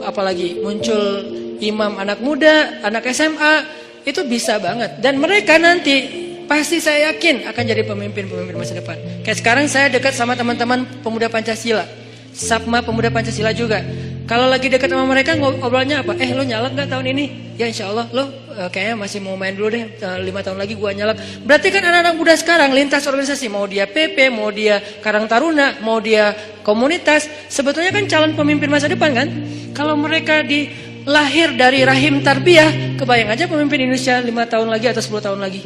[SPEAKER 2] Apalagi muncul imam anak muda, anak SMA, itu bisa banget. Dan mereka nanti pasti saya yakin akan jadi pemimpin-pemimpin masa depan. Kayak sekarang saya dekat sama teman-teman pemuda Pancasila, Sapma Pemuda Pancasila juga. Kalau lagi dekat sama mereka ngobrolnya apa? Lo nyalak gak tahun ini? Ya insya Allah lo kayaknya masih mau main dulu deh, 5 tahun lagi gua nyalak. Berarti kan anak-anak muda sekarang lintas organisasi, mau dia PP, mau dia Karang Taruna, mau dia komunitas, sebetulnya kan calon pemimpin masa depan kan? Kalau mereka lahir dari rahim tarbiyah, kebayang aja pemimpin Indonesia 5 tahun lagi atau 10 tahun lagi.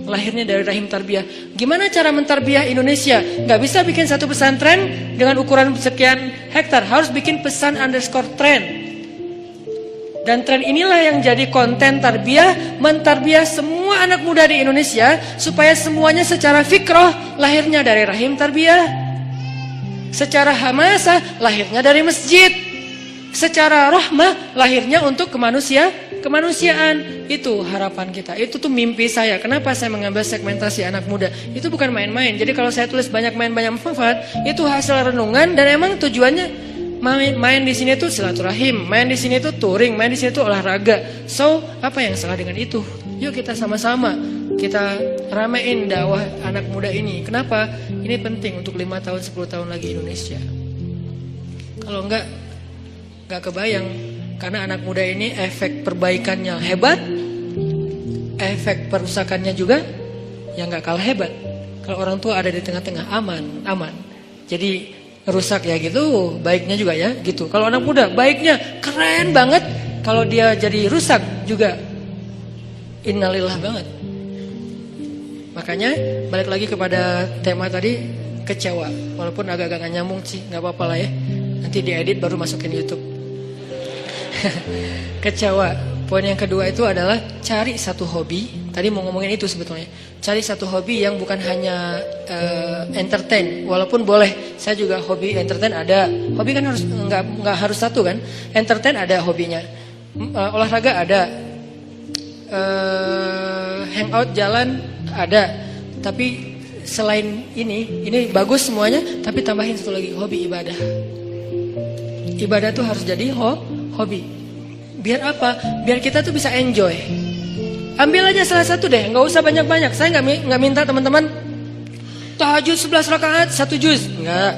[SPEAKER 2] Lahirnya dari rahim tarbiyah. Gimana cara mentarbiyah Indonesia? Gak bisa bikin satu pesantren dengan ukuran sekian hektar. Harus bikin pesan_tren. Dan tren inilah yang jadi konten tarbiyah, mentarbiyah semua anak muda di Indonesia supaya semuanya secara fikroh lahirnya dari rahim tarbiyah. Secara hamasah lahirnya dari masjid. Secara rahmah lahirnya untuk kemanusiaan. Itu harapan kita. Itu tuh mimpi saya. Kenapa saya mengambil segmentasi anak muda? Itu bukan main-main. Jadi kalau saya tulis banyak main banyak manfaat, itu hasil renungan dan emang tujuannya main di sini tuh silaturahim, main di sini tuh touring, main di sini tuh olahraga. So, apa yang salah dengan itu? Yuk kita sama-sama kita ramein dakwah anak muda ini. Kenapa? Ini penting untuk 5 tahun 10 tahun lagi Indonesia. Kalau enggak kebayang, karena anak muda ini efek perbaikannya hebat, efek perusakannya juga yang nggak kalah hebat. Kalau orang tua ada di tengah-tengah aman. Jadi rusak ya gitu, baiknya juga ya gitu. Kalau anak muda baiknya keren banget, kalau dia jadi rusak juga innalillah banget. Makanya balik lagi kepada tema tadi, kecewa. Walaupun agak-agak gak nyambung sih, nggak apa-apa lah ya. Nanti diedit baru masukin YouTube. Kecewa. Poin yang kedua itu adalah cari satu hobi. Tadi mau ngomongin itu sebetulnya. Cari satu hobi yang bukan hanya entertain. Walaupun boleh, saya juga hobi entertain ada. Hobi kan harus nggak harus satu kan. Entertain ada hobinya. Olahraga ada. Hangout jalan ada. Tapi selain ini bagus semuanya. Tapi tambahin satu lagi, hobi ibadah. Ibadah tuh harus jadi hobi. Biar apa? Biar kita tuh bisa enjoy. Ambil aja salah satu deh, nggak usah banyak-banyak. Saya nggak minta teman-teman tahajud 11 rakaat 1 juz, nggak.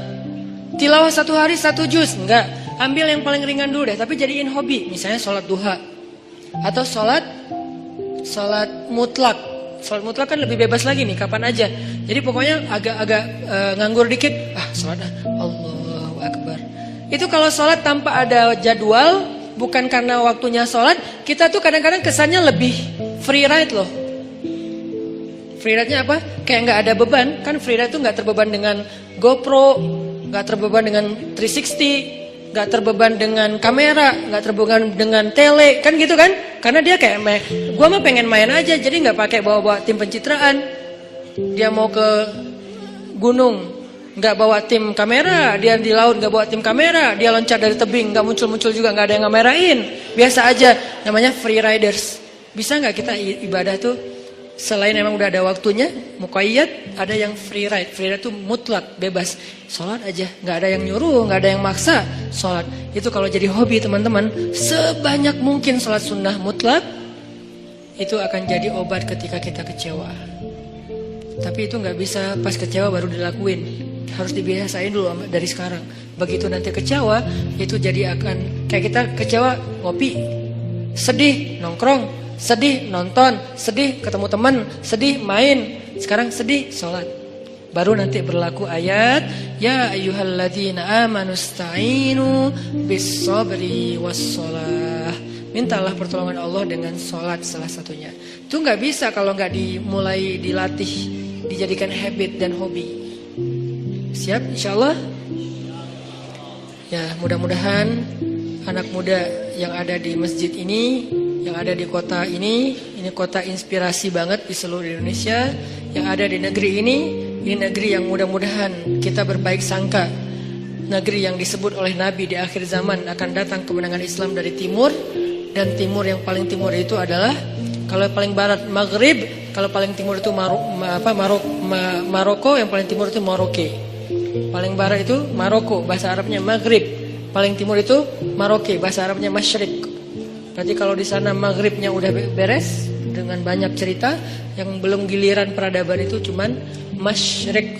[SPEAKER 2] Tilawah 1 hari 1 juz, nggak. Ambil yang paling ringan dulu deh, tapi jadiin hobi. Misalnya sholat duha atau sholat mutlak. Sholat mutlak kan lebih bebas lagi nih, kapan aja. Jadi pokoknya agak-agak nganggur dikit, sholat Allahu Akbar. Itu kalau sholat tanpa ada jadwal, bukan karena waktunya sholat, kita tuh kadang-kadang kesannya lebih free ride loh. Free ride-nya apa? Kayak nggak ada beban. Kan free ride tuh nggak terbeban dengan GoPro, nggak terbeban dengan 360, nggak terbeban dengan kamera, nggak terbeban dengan tele, kan gitu kan? Karena dia kayak gua mah pengen main aja, jadi nggak pakai bawa tim pencitraan. Dia mau ke gunung, nggak bawa tim kamera. Dia di laut nggak bawa tim kamera. Dia loncat dari tebing, nggak muncul juga, nggak ada yang ngamerain. Biasa aja, namanya free riders. Bisa nggak kita ibadah tuh selain emang udah ada waktunya, muqayyad, ada yang free ride. Free ride tuh mutlak, bebas. Sholat aja, nggak ada yang nyuruh, nggak ada yang maksa. Sholat itu kalau jadi hobi teman-teman, sebanyak mungkin sholat sunnah mutlak. Itu akan jadi obat ketika kita kecewa. Tapi itu nggak bisa pas kecewa baru dilakuin. Harus dibiasain dulu dari sekarang. Begitu nanti kecewa, itu jadi akan kayak kita kecewa ngopi, sedih nongkrong, sedih nonton, sedih ketemu teman, sedih main. Sekarang sedih sholat. Baru nanti berlaku ayat ya ayyuhalladzina amanusta'inu bis-sabri was-shalah. Mintalah pertolongan Allah dengan sholat salah satunya. Itu nggak bisa kalau nggak dimulai dilatih, dijadikan habit dan hobi. Siap insyaallah? Ya, mudah-mudahan anak muda yang ada di masjid ini, yang ada di kota ini kota inspirasi banget di seluruh Indonesia. Yang ada di negeri ini negeri yang mudah-mudahan kita berbaik sangka. Negeri yang disebut oleh Nabi di akhir zaman akan datang kemenangan Islam dari timur. Dan timur yang paling timur itu adalah, kalau paling barat Maghrib, kalau paling timur itu Maroko, yang paling timur itu Maroke. Paling barat itu Maroko, bahasa Arabnya Maghrib. Paling timur itu Maroke, bahasa Arabnya Masyrik. Berarti kalau di sana Maghribnya udah beres dengan banyak cerita, yang belum giliran peradaban itu cuman Masyrik,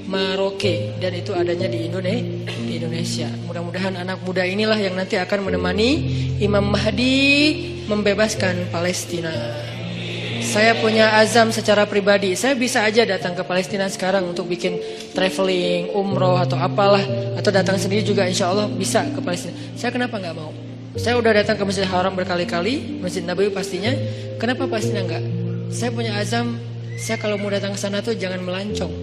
[SPEAKER 2] Maroke, dan itu adanya di Indonesia. Mudah-mudahan anak muda inilah yang nanti akan menemani Imam Mahdi membebaskan Palestina. Saya punya azam secara pribadi, saya bisa aja datang ke Palestina sekarang untuk bikin traveling, umroh atau apalah, atau datang sendiri juga insya Allah bisa ke Palestina. Saya kenapa nggak mau? Saya udah datang ke Masjidil Haram berkali-kali, Masjid Nabawi pastinya. Kenapa Palestina enggak? Saya punya azam, saya kalau mau datang ke sana tuh jangan melancong.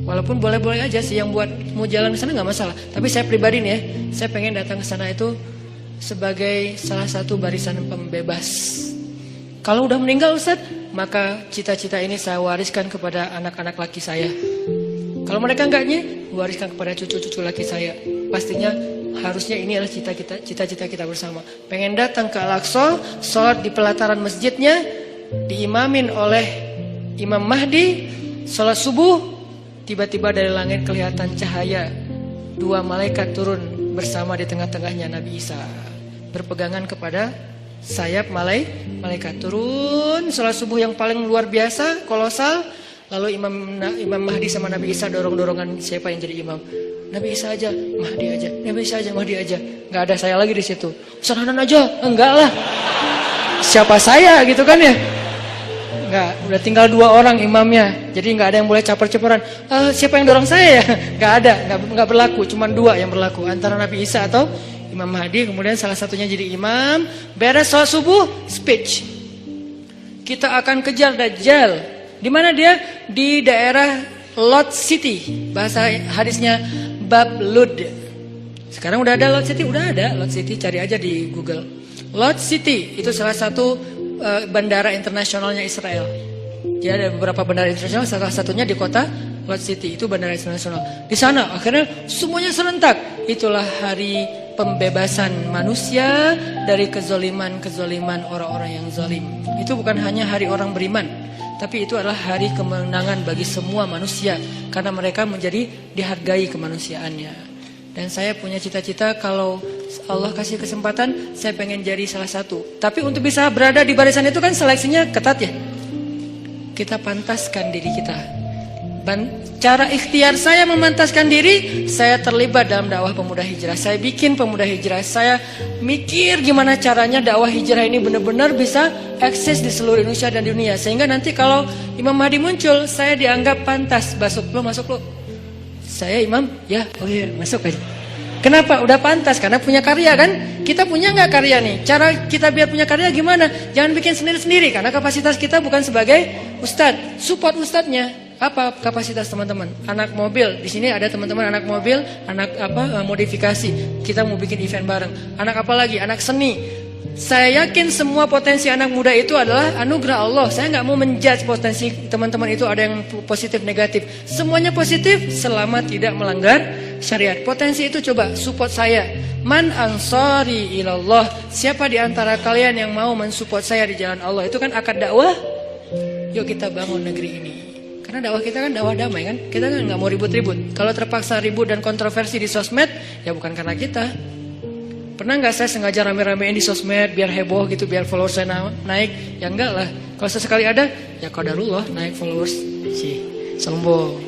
[SPEAKER 2] Walaupun boleh-boleh aja sih yang buat mau jalan ke sana nggak masalah. Tapi saya pribadi nih ya, saya pengen datang ke sana itu sebagai salah satu barisan pembebas. Kalau udah meninggal Ustaz, maka cita-cita ini saya wariskan kepada anak-anak laki saya. Kalau mereka enggaknya, wariskan kepada cucu-cucu laki saya. Pastinya harusnya ini adalah cita-cita kita bersama. Pengen datang ke Al-Aqsa, sholat di pelataran masjidnya, diimamin oleh Imam Mahdi, sholat subuh, tiba-tiba dari langit kelihatan cahaya. 2 malaikat turun bersama di tengah-tengahnya Nabi Isa. Berpegangan kepada sayap malaikat, turun sholat subuh yang paling luar biasa, kolosal. Lalu Imam Mahdi sama Nabi Isa dorong-dorongan siapa yang jadi imam. Nabi Isa aja, Mahdi aja, Nabi Isa aja, Mahdi aja. Nggak ada saya lagi di situ. Ustaz Hanan aja, enggak lah. Siapa saya gitu kan ya? Enggak, udah tinggal 2 orang imamnya. Jadi nggak ada yang boleh caper-caperan. Siapa yang dorong saya ya? Nggak ada, nggak berlaku. Cuman 2 yang berlaku, antara Nabi Isa atau Imam Mahdi. Kemudian salah satunya jadi imam. Beres sholat subuh, speech. Kita akan kejar Dajjal. Di mana dia? Di daerah Lot City. Bahasa hadisnya Bab Lud. Sekarang udah ada Lot City, udah ada Lot City, cari aja di Google. Lot City itu salah satu bandara internasionalnya Israel. Jadi ada beberapa bandara internasional, salah satunya di kota Lot City, itu bandara internasional. Di sana akhirnya semuanya serentak. Itulah hari pembebasan manusia dari kezoliman orang-orang yang zalim. Itu bukan hanya hari orang beriman, tapi itu adalah hari kemenangan bagi semua manusia, karena mereka menjadi dihargai kemanusiaannya. Dan saya punya cita-cita kalau Allah kasih kesempatan, saya pengen jadi salah satu. Tapi untuk bisa berada di barisan itu kan seleksinya ketat ya. Kita pantaskan diri kita. Cara ikhtiar saya memantaskan diri, saya terlibat dalam dakwah pemuda hijrah. Saya bikin pemuda hijrah. Saya mikir gimana caranya dakwah hijrah ini benar-benar bisa eksis di seluruh Indonesia dan dunia. Sehingga nanti kalau Imam Mahdi muncul, saya dianggap pantas. Masuk lo. Saya imam, ya, oh iya, masuk aja. Kenapa? Udah pantas, karena punya karya kan? Kita punya nggak karya nih? Cara kita biar punya karya gimana? Jangan bikin sendiri-sendiri, karena kapasitas kita bukan sebagai ustadz. Support ustadznya. Apa kapasitas teman-teman? Anak mobil, di sini ada teman-teman anak mobil, anak modifikasi. Kita mau bikin event bareng. Anak apa lagi? Anak seni. Saya yakin semua potensi anak muda itu adalah anugerah Allah. Saya nggak mau menjudge potensi teman-teman itu ada yang positif negatif. Semuanya positif selama tidak melanggar syariat. Potensi itu coba support saya. Man ansari ilallah. Siapa di antara kalian yang mau mensupport saya di jalan Allah? Itu kan akad dakwah. Yuk kita bangun negeri ini. Karena dakwah kita kan dakwah damai kan. Kita kan nggak mau ribut-ribut. Kalau terpaksa ribut dan kontroversi di sosmed, ya bukan karena kita. Pernah nggak saya sengaja rame-ramein di sosmed biar heboh gitu, biar followers saya naik? Ya enggak lah. Kalau sesekali ada, ya qadarullah naik followers. Sombong.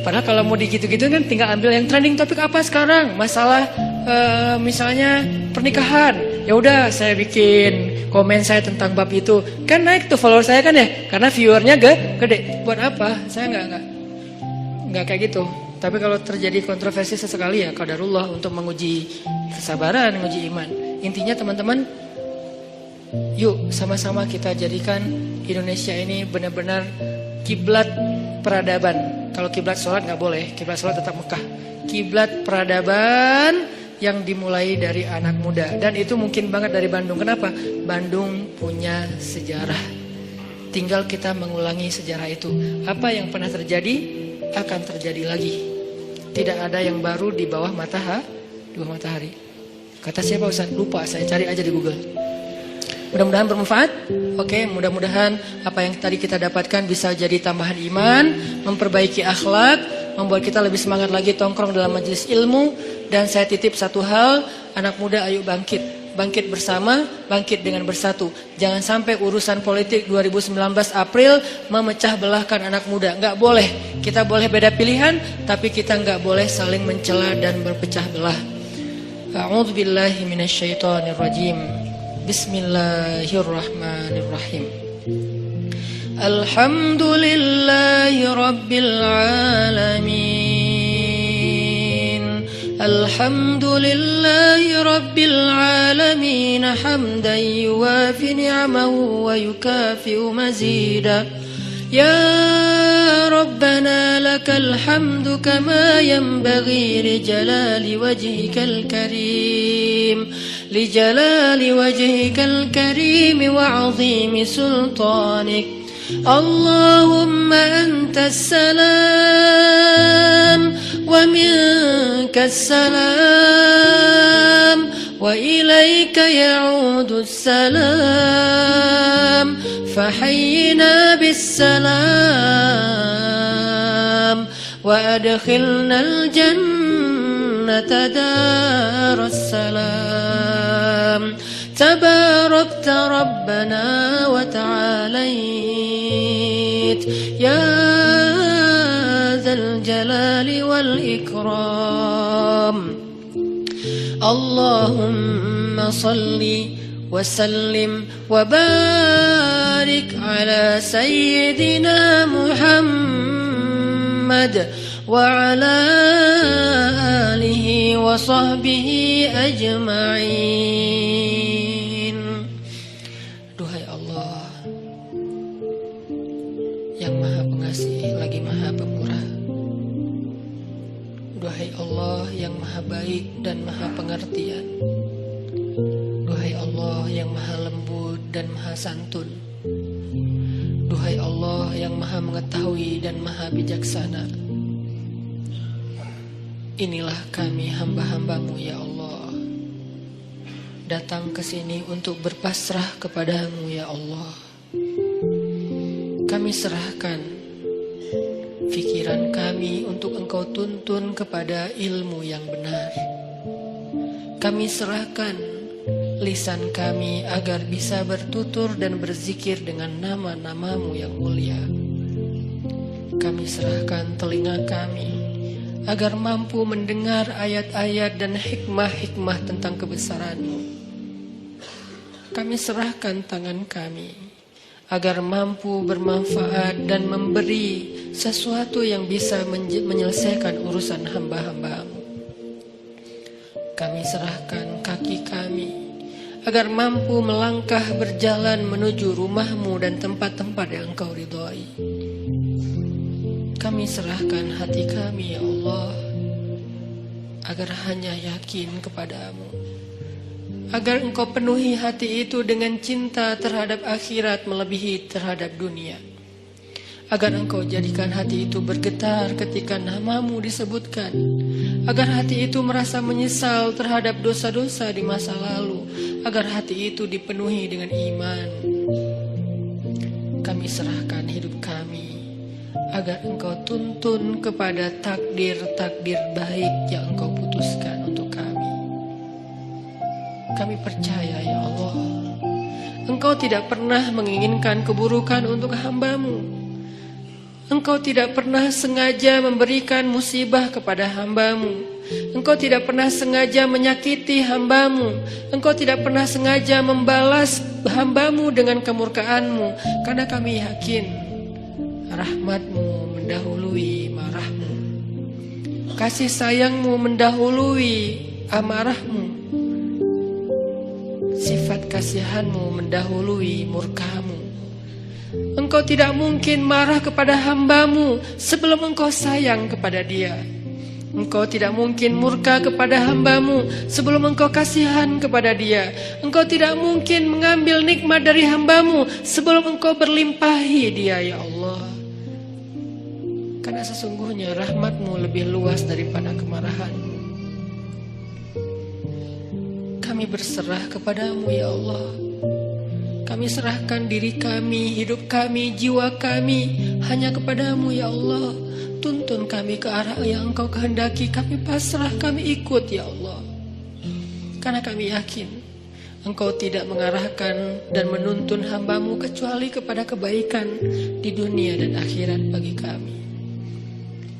[SPEAKER 2] Padahal kalau mau digitu-gitu kan tinggal ambil yang trending topik apa sekarang. Masalah misalnya pernikahan. Ya udah saya bikin komen saya tentang bab itu. Kan naik tuh followers saya kan ya. Karena viewernya gede. Buat apa? Saya nggak kayak gitu. Tapi kalau terjadi kontroversi sesekali ya qadarullah untuk menguji kesabaran, menguji iman. Intinya teman-teman, yuk sama-sama kita jadikan Indonesia ini benar-benar kiblat peradaban. Kalau kiblat sholat nggak boleh, kiblat sholat tetap Mekah. Kiblat peradaban yang dimulai dari anak muda. Dan itu mungkin banget dari Bandung. Kenapa? Bandung punya sejarah. Tinggal kita mengulangi sejarah itu. Apa yang pernah terjadi akan terjadi lagi. Tidak ada yang baru di bawah matahari. Kata siapa Ustaz? Lupa, saya cari aja di Google. Mudah-mudahan bermanfaat. Oke, mudah-mudahan apa yang tadi kita dapatkan bisa jadi tambahan iman, memperbaiki akhlak, membuat kita lebih semangat lagi tongkrong dalam majelis ilmu. Dan saya titip satu hal, anak muda ayo bangkit. Bangkit bersama, bangkit dengan bersatu. Jangan sampai urusan politik 2019 April memecah belahkan anak muda. Nggak boleh. Kita boleh beda pilihan, tapi kita nggak boleh saling mencela dan berpecah belah. A'udzu billahi minasyaitonir rajim. Bismillahirrahmanirrahim. Alhamdulillahi rabbil alamin. الحمد لله رب العالمين حمدا يوافي نعمه ويكافئ مزيدا يا ربنا لك الحمد كما ينبغي لجلال وجهك الكريم وعظيم سلطانك اللهم أنت السلام ومنك السلام وإليك يعود السلام فحينا بالسلام وأدخلنا الجنة دار السلام تباركت ربنا وتعاليت يا ذا الجلال والإكرام اللهم صل وسلم وبارك على سيدنا محمد وعلى آله وصحبه أجمعين. Duhai Allah yang Maha Pengasih lagi Maha Pemurah. Duhai Allah yang Maha Baik dan Maha Pengertian. Duhai Allah yang Maha Lembut dan Maha Santun. Duhai Allah yang Maha Mengetahui dan Maha Bijaksana. Inilah kami hamba-hambamu ya Allah. Datang ke sini untuk berpasrah kepadamu ya Allah. Kami serahkan pikiran kami untuk Engkau tuntun kepada ilmu yang benar. Kami serahkan lisan kami agar bisa bertutur dan berzikir dengan nama-Namamu yang mulia. Kami serahkan telinga kami agar mampu mendengar ayat-ayat dan hikmah-hikmah tentang kebesaran-Mu. Kami serahkan tangan kami agar mampu bermanfaat dan memberi sesuatu yang bisa menyelesaikan urusan hamba-hamba-Mu. Kami serahkan kaki kami agar mampu melangkah berjalan menuju rumah-Mu dan tempat-tempat yang Engkau ridhoi. Kami serahkan hati kami ya Allah, agar hanya yakin kepadamu, agar Engkau penuhi hati itu dengan cinta terhadap akhirat melebihi terhadap dunia, agar Engkau jadikan hati itu bergetar ketika namamu disebutkan, agar hati itu merasa menyesal terhadap dosa-dosa di masa lalu, agar hati itu dipenuhi dengan iman. Kami serahkan hidup kami, agar Engkau tuntun kepada takdir-takdir baik yang Engkau putuskan untuk kami. Kami percaya ya Allah, Engkau tidak pernah menginginkan keburukan untuk hamba-Mu. Engkau tidak pernah sengaja memberikan musibah kepada hamba-Mu. Engkau tidak pernah sengaja menyakiti hamba-Mu. Engkau tidak pernah sengaja membalas hamba-Mu dengan kemurkaan-Mu. Karena kami yakin rahmat-Mu mendahului marah-Mu, kasih sayang-Mu mendahului amarah-Mu, sifat kasihan-Mu mendahului murka-Mu. Engkau tidak mungkin marah kepada hamba-Mu sebelum Engkau sayang kepada dia. Engkau tidak mungkin murka kepada hamba-Mu sebelum Engkau kasihan kepada dia. Engkau tidak mungkin mengambil nikmat dari hamba-Mu sebelum Engkau berlimpahi dia ya Allah. Karena sesungguhnya rahmat-Mu lebih luas daripada kemarahan-Mu. Kami berserah kepadamu ya Allah. Kami serahkan diri kami, hidup kami, jiwa kami hanya kepadamu ya Allah. Tuntun kami ke arah yang Engkau kehendaki. Kami pasrah, kami ikut ya Allah. Karena kami yakin Engkau tidak mengarahkan dan menuntun hamba-Mu kecuali kepada kebaikan di dunia dan akhirat bagi kami.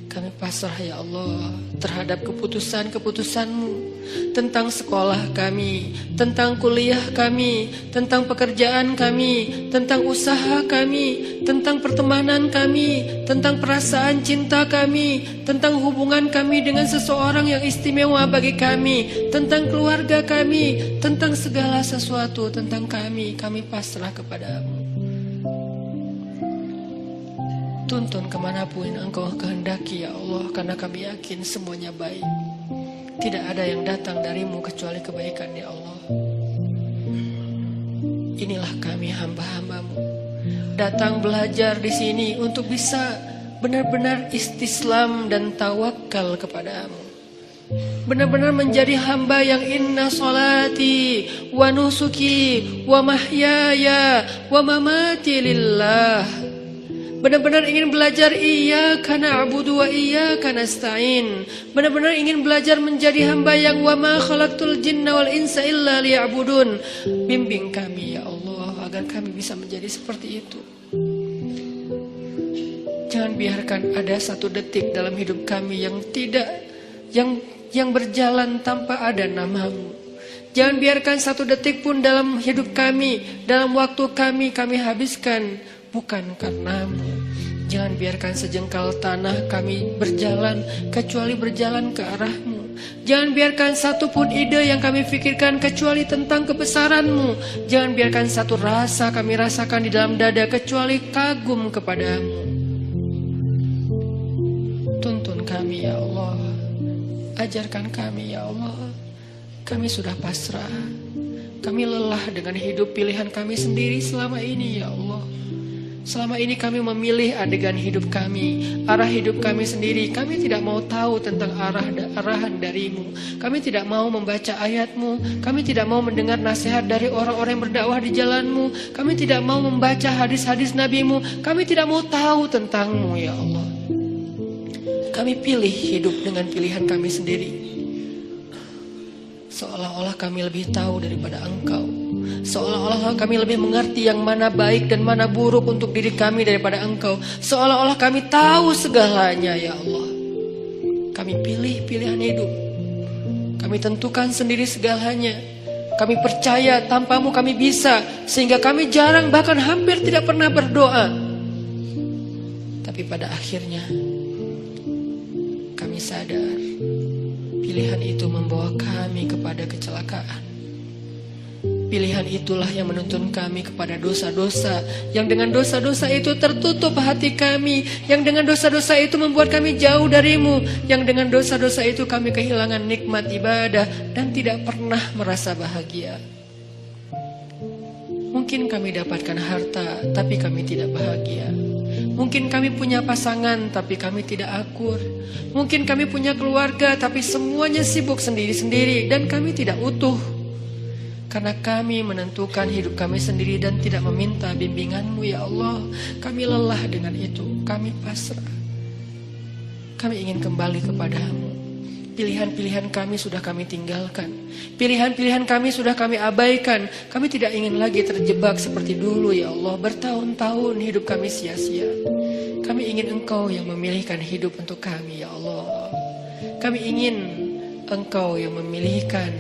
[SPEAKER 2] Kami pasrah ya Allah terhadap keputusan-keputusan-Mu tentang sekolah kami, tentang kuliah kami, tentang pekerjaan kami, tentang usaha kami, tentang pertemanan kami, tentang perasaan cinta kami, tentang hubungan kami dengan seseorang yang istimewa bagi kami, tentang keluarga kami, tentang segala sesuatu tentang kami pasrah kepadamu. Tuntun kemanapun Engkau kehendaki ya Allah, karena kami yakin semuanya baik. Tidak ada yang datang darimu kecuali kebaikan ya Allah. Inilah kami hamba-hamba-Mu, datang belajar di sini untuk bisa benar-benar istislam dan tawakal kepadamu. Benar-benar menjadi hamba yang inna salati wa nusuki wa mahyaya wa mamati lillah. Benar-benar ingin belajar iyyaka na'budu wa iyyaka nasta'in. Benar-benar ingin belajar menjadi hamba yang wa ma khalaqtul jinna wal insa illa liya'budun. Bimbing kami ya Allah agar kami bisa menjadi seperti itu. Jangan biarkan ada satu detik dalam hidup kami yang yang berjalan tanpa ada nama-Mu. Jangan biarkan satu detik pun dalam hidup kami, dalam waktu kami habiskan bukan karena-Mu. Jangan biarkan sejengkal tanah kami berjalan kecuali berjalan ke arah-Mu. Jangan biarkan satu pun ide yang kami pikirkan kecuali tentang kebesaran-Mu. Jangan biarkan satu rasa kami rasakan di dalam dada kecuali kagum kepadamu. Tuntun kami ya Allah, ajarkan kami ya Allah. Kami sudah pasrah, kami lelah dengan hidup pilihan kami sendiri selama ini ya Allah. Selama ini kami memilih adegan hidup kami, arah hidup kami sendiri. Kami tidak mau tahu tentang arahan darimu. Kami tidak mau membaca ayat-Mu. Kami tidak mau mendengar nasihat dari orang-orang yang berdakwah di jalan-Mu. Kami tidak mau membaca hadis-hadis Nabi-Mu. Kami tidak mau tahu tentang-Mu ya Allah. Kami pilih hidup dengan pilihan kami sendiri, seolah-olah kami lebih tahu daripada Engkau. Seolah-olah kami lebih mengerti yang mana baik dan mana buruk untuk diri kami daripada Engkau. Seolah-olah kami tahu segalanya ya Allah. Kami pilih pilihan hidup. Kami tentukan sendiri segalanya. Kami percaya tanpa-Mu kami bisa, sehingga kami jarang bahkan hampir tidak pernah berdoa. Tapi pada akhirnya kami sadar pilihan itu membawa kami kepada kecelakaan. Pilihan itulah yang menuntun kami kepada dosa-dosa, yang dengan dosa-dosa itu tertutup hati kami, yang dengan dosa-dosa itu membuat kami jauh darimu, yang dengan dosa-dosa itu kami kehilangan nikmat ibadah dan tidak pernah merasa bahagia. Mungkin kami dapatkan harta, tapi kami tidak bahagia. Mungkin kami punya pasangan, tapi kami tidak akur. Mungkin kami punya keluarga, tapi semuanya sibuk sendiri-sendiri dan kami tidak utuh. Karena kami menentukan hidup kami sendiri dan tidak meminta bimbingan-Mu ya Allah. Kami lelah dengan itu, kami pasrah. Kami ingin kembali kepadamu. Pilihan-pilihan kami sudah kami tinggalkan. Pilihan-pilihan kami sudah kami abaikan. Kami tidak ingin lagi terjebak seperti dulu ya Allah. Bertahun-tahun hidup kami sia-sia. Kami ingin Engkau yang memilihkan hidup untuk kami ya Allah. Kami ingin Engkau yang memilihkan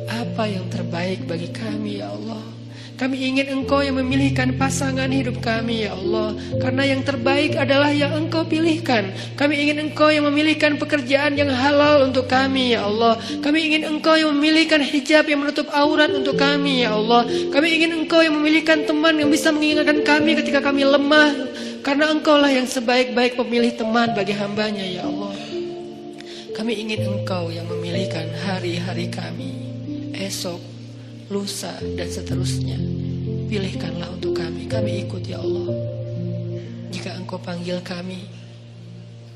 [SPEAKER 2] apa yang terbaik bagi kami ya Allah. Kami ingin Engkau yang memilihkan pasangan hidup kami ya Allah. Karena yang terbaik adalah yang Engkau pilihkan. Kami ingin Engkau yang memilihkan pekerjaan yang halal untuk kami ya Allah. Kami ingin Engkau yang memilihkan hijab yang menutup aurat untuk kami ya Allah. Kami ingin Engkau yang memilihkan teman yang bisa mengingatkan kami ketika kami lemah. Karena Engkaulah yang sebaik-baik pemilih teman bagi hambanya ya Allah. Kami ingin Engkau yang memilihkan hari-hari kami, esok, lusa, dan seterusnya. Pilihkanlah untuk kami, kami ikut ya Allah. Jika Engkau panggil kami,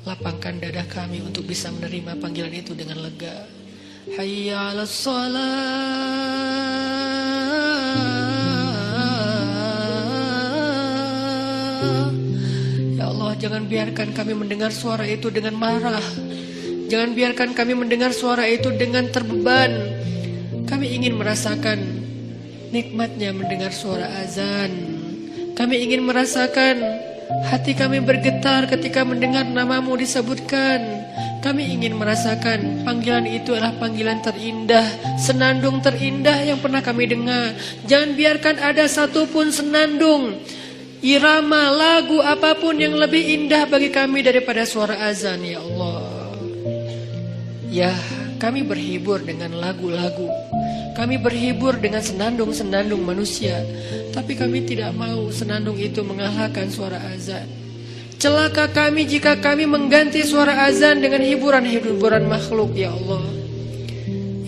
[SPEAKER 2] lapangkan dada kami untuk bisa menerima panggilan itu dengan lega. Hayya 'alas shalah. Ya Allah, jangan biarkan kami mendengar suara itu dengan marah. Jangan biarkan kami mendengar suara itu dengan terbeban. Kami ingin merasakan nikmatnya mendengar suara azan. Kami ingin merasakan hati kami bergetar ketika mendengar namamu disebutkan. Kami ingin merasakan panggilan itu adalah panggilan terindah, senandung terindah yang pernah kami dengar. Jangan biarkan ada satupun senandung, irama, lagu apapun yang lebih indah bagi kami daripada suara azan ya Allah. Ya, kami berhibur dengan lagu-lagu. Kami berhibur dengan senandung-senandung manusia. Tapi kami tidak mau senandung itu mengalahkan suara azan. Celaka kami jika kami mengganti suara azan dengan hiburan-hiburan makhluk ya Allah.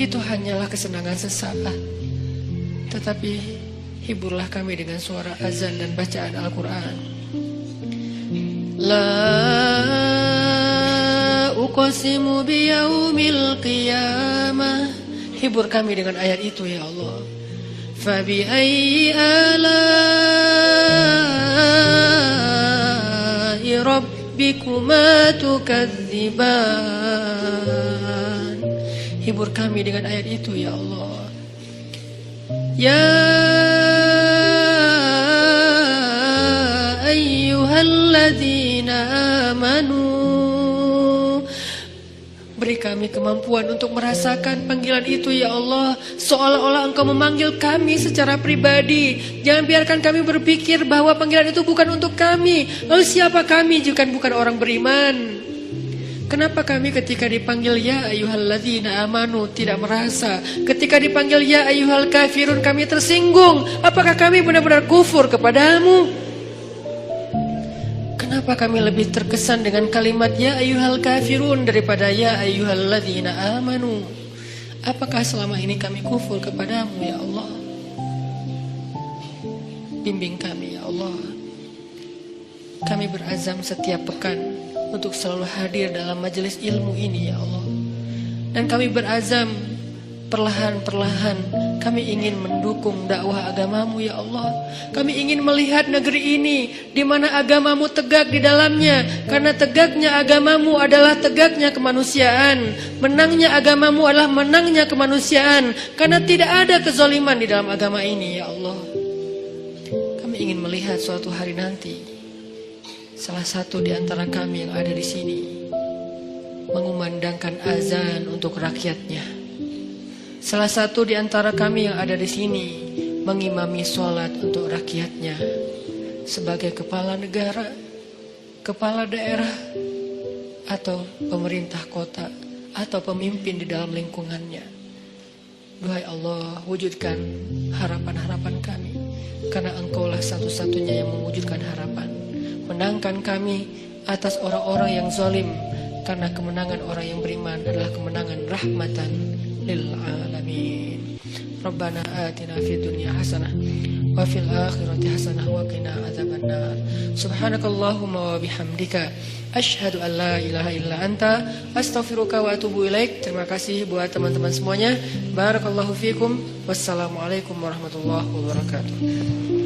[SPEAKER 2] Itu hanyalah kesenangan sesaat. Tetapi hiburlah kami dengan suara azan dan bacaan Al-Quran. La uqsimu biyaumil qiyamah. Hibur kami dengan ayat itu ya Allah. Fabi ayyi ala'i rabbikuma tukadziban. Hibur kami dengan ayat itu ya Allah. Ya ayyuhalladzina amanu, beri kami kemampuan untuk merasakan panggilan itu ya Allah. Seolah-olah Engkau memanggil kami secara pribadi. Jangan biarkan kami berpikir bahwa panggilan itu bukan untuk kami. Lalu siapa kami jika bukan orang beriman? Kenapa kami ketika dipanggil ya ayyuhalladzina amanu tidak merasa? Ketika dipanggil ya ayyuhal kafirun kami tersinggung. Apakah kami benar-benar kufur kepadamu? Kenapa kami lebih terkesan dengan kalimat ya ayyuhal kafirun daripada ya ayyuhalladzina amanu? Apakah selama ini kami kufur kepadamu ya Allah? Bimbing kami ya Allah. Kami berazam setiap pekan untuk selalu hadir dalam majelis ilmu ini ya Allah. Dan kami berazam perlahan-perlahan kami ingin mendukung dakwah agamamu ya Allah. Kami ingin melihat negeri ini di mana agamamu tegak di dalamnya. Karena tegaknya agamamu adalah tegaknya kemanusiaan. Menangnya agamamu adalah menangnya kemanusiaan. Karena tidak ada kezaliman di dalam agama ini ya Allah. Kami ingin melihat suatu hari nanti salah satu di antara kami yang ada di sini mengumandangkan azan untuk rakyatnya. Salah satu di antara kami yang ada di sini mengimami sholat untuk rakyatnya. Sebagai kepala negara, kepala daerah, atau pemerintah kota, atau pemimpin di dalam lingkungannya. Duhai Allah, wujudkan harapan-harapan kami, karena Engkaulah satu-satunya yang mewujudkan harapan. Menangkan kami atas orang-orang yang zalim, karena kemenangan orang yang beriman adalah kemenangan rahmatan lil alamin. Rabbana atina fid dunya hasanah wa fil akhirati hasanah wa qina adzabannar. Subhanakallahumma wa bihamdika asyhadu an la ilaha illa anta astaghfiruka wa atubu ilaik. Terima kasih buat teman-teman semuanya. Barakallahu fikum. Wassalamualaikum warahmatullahi wabarakatuh.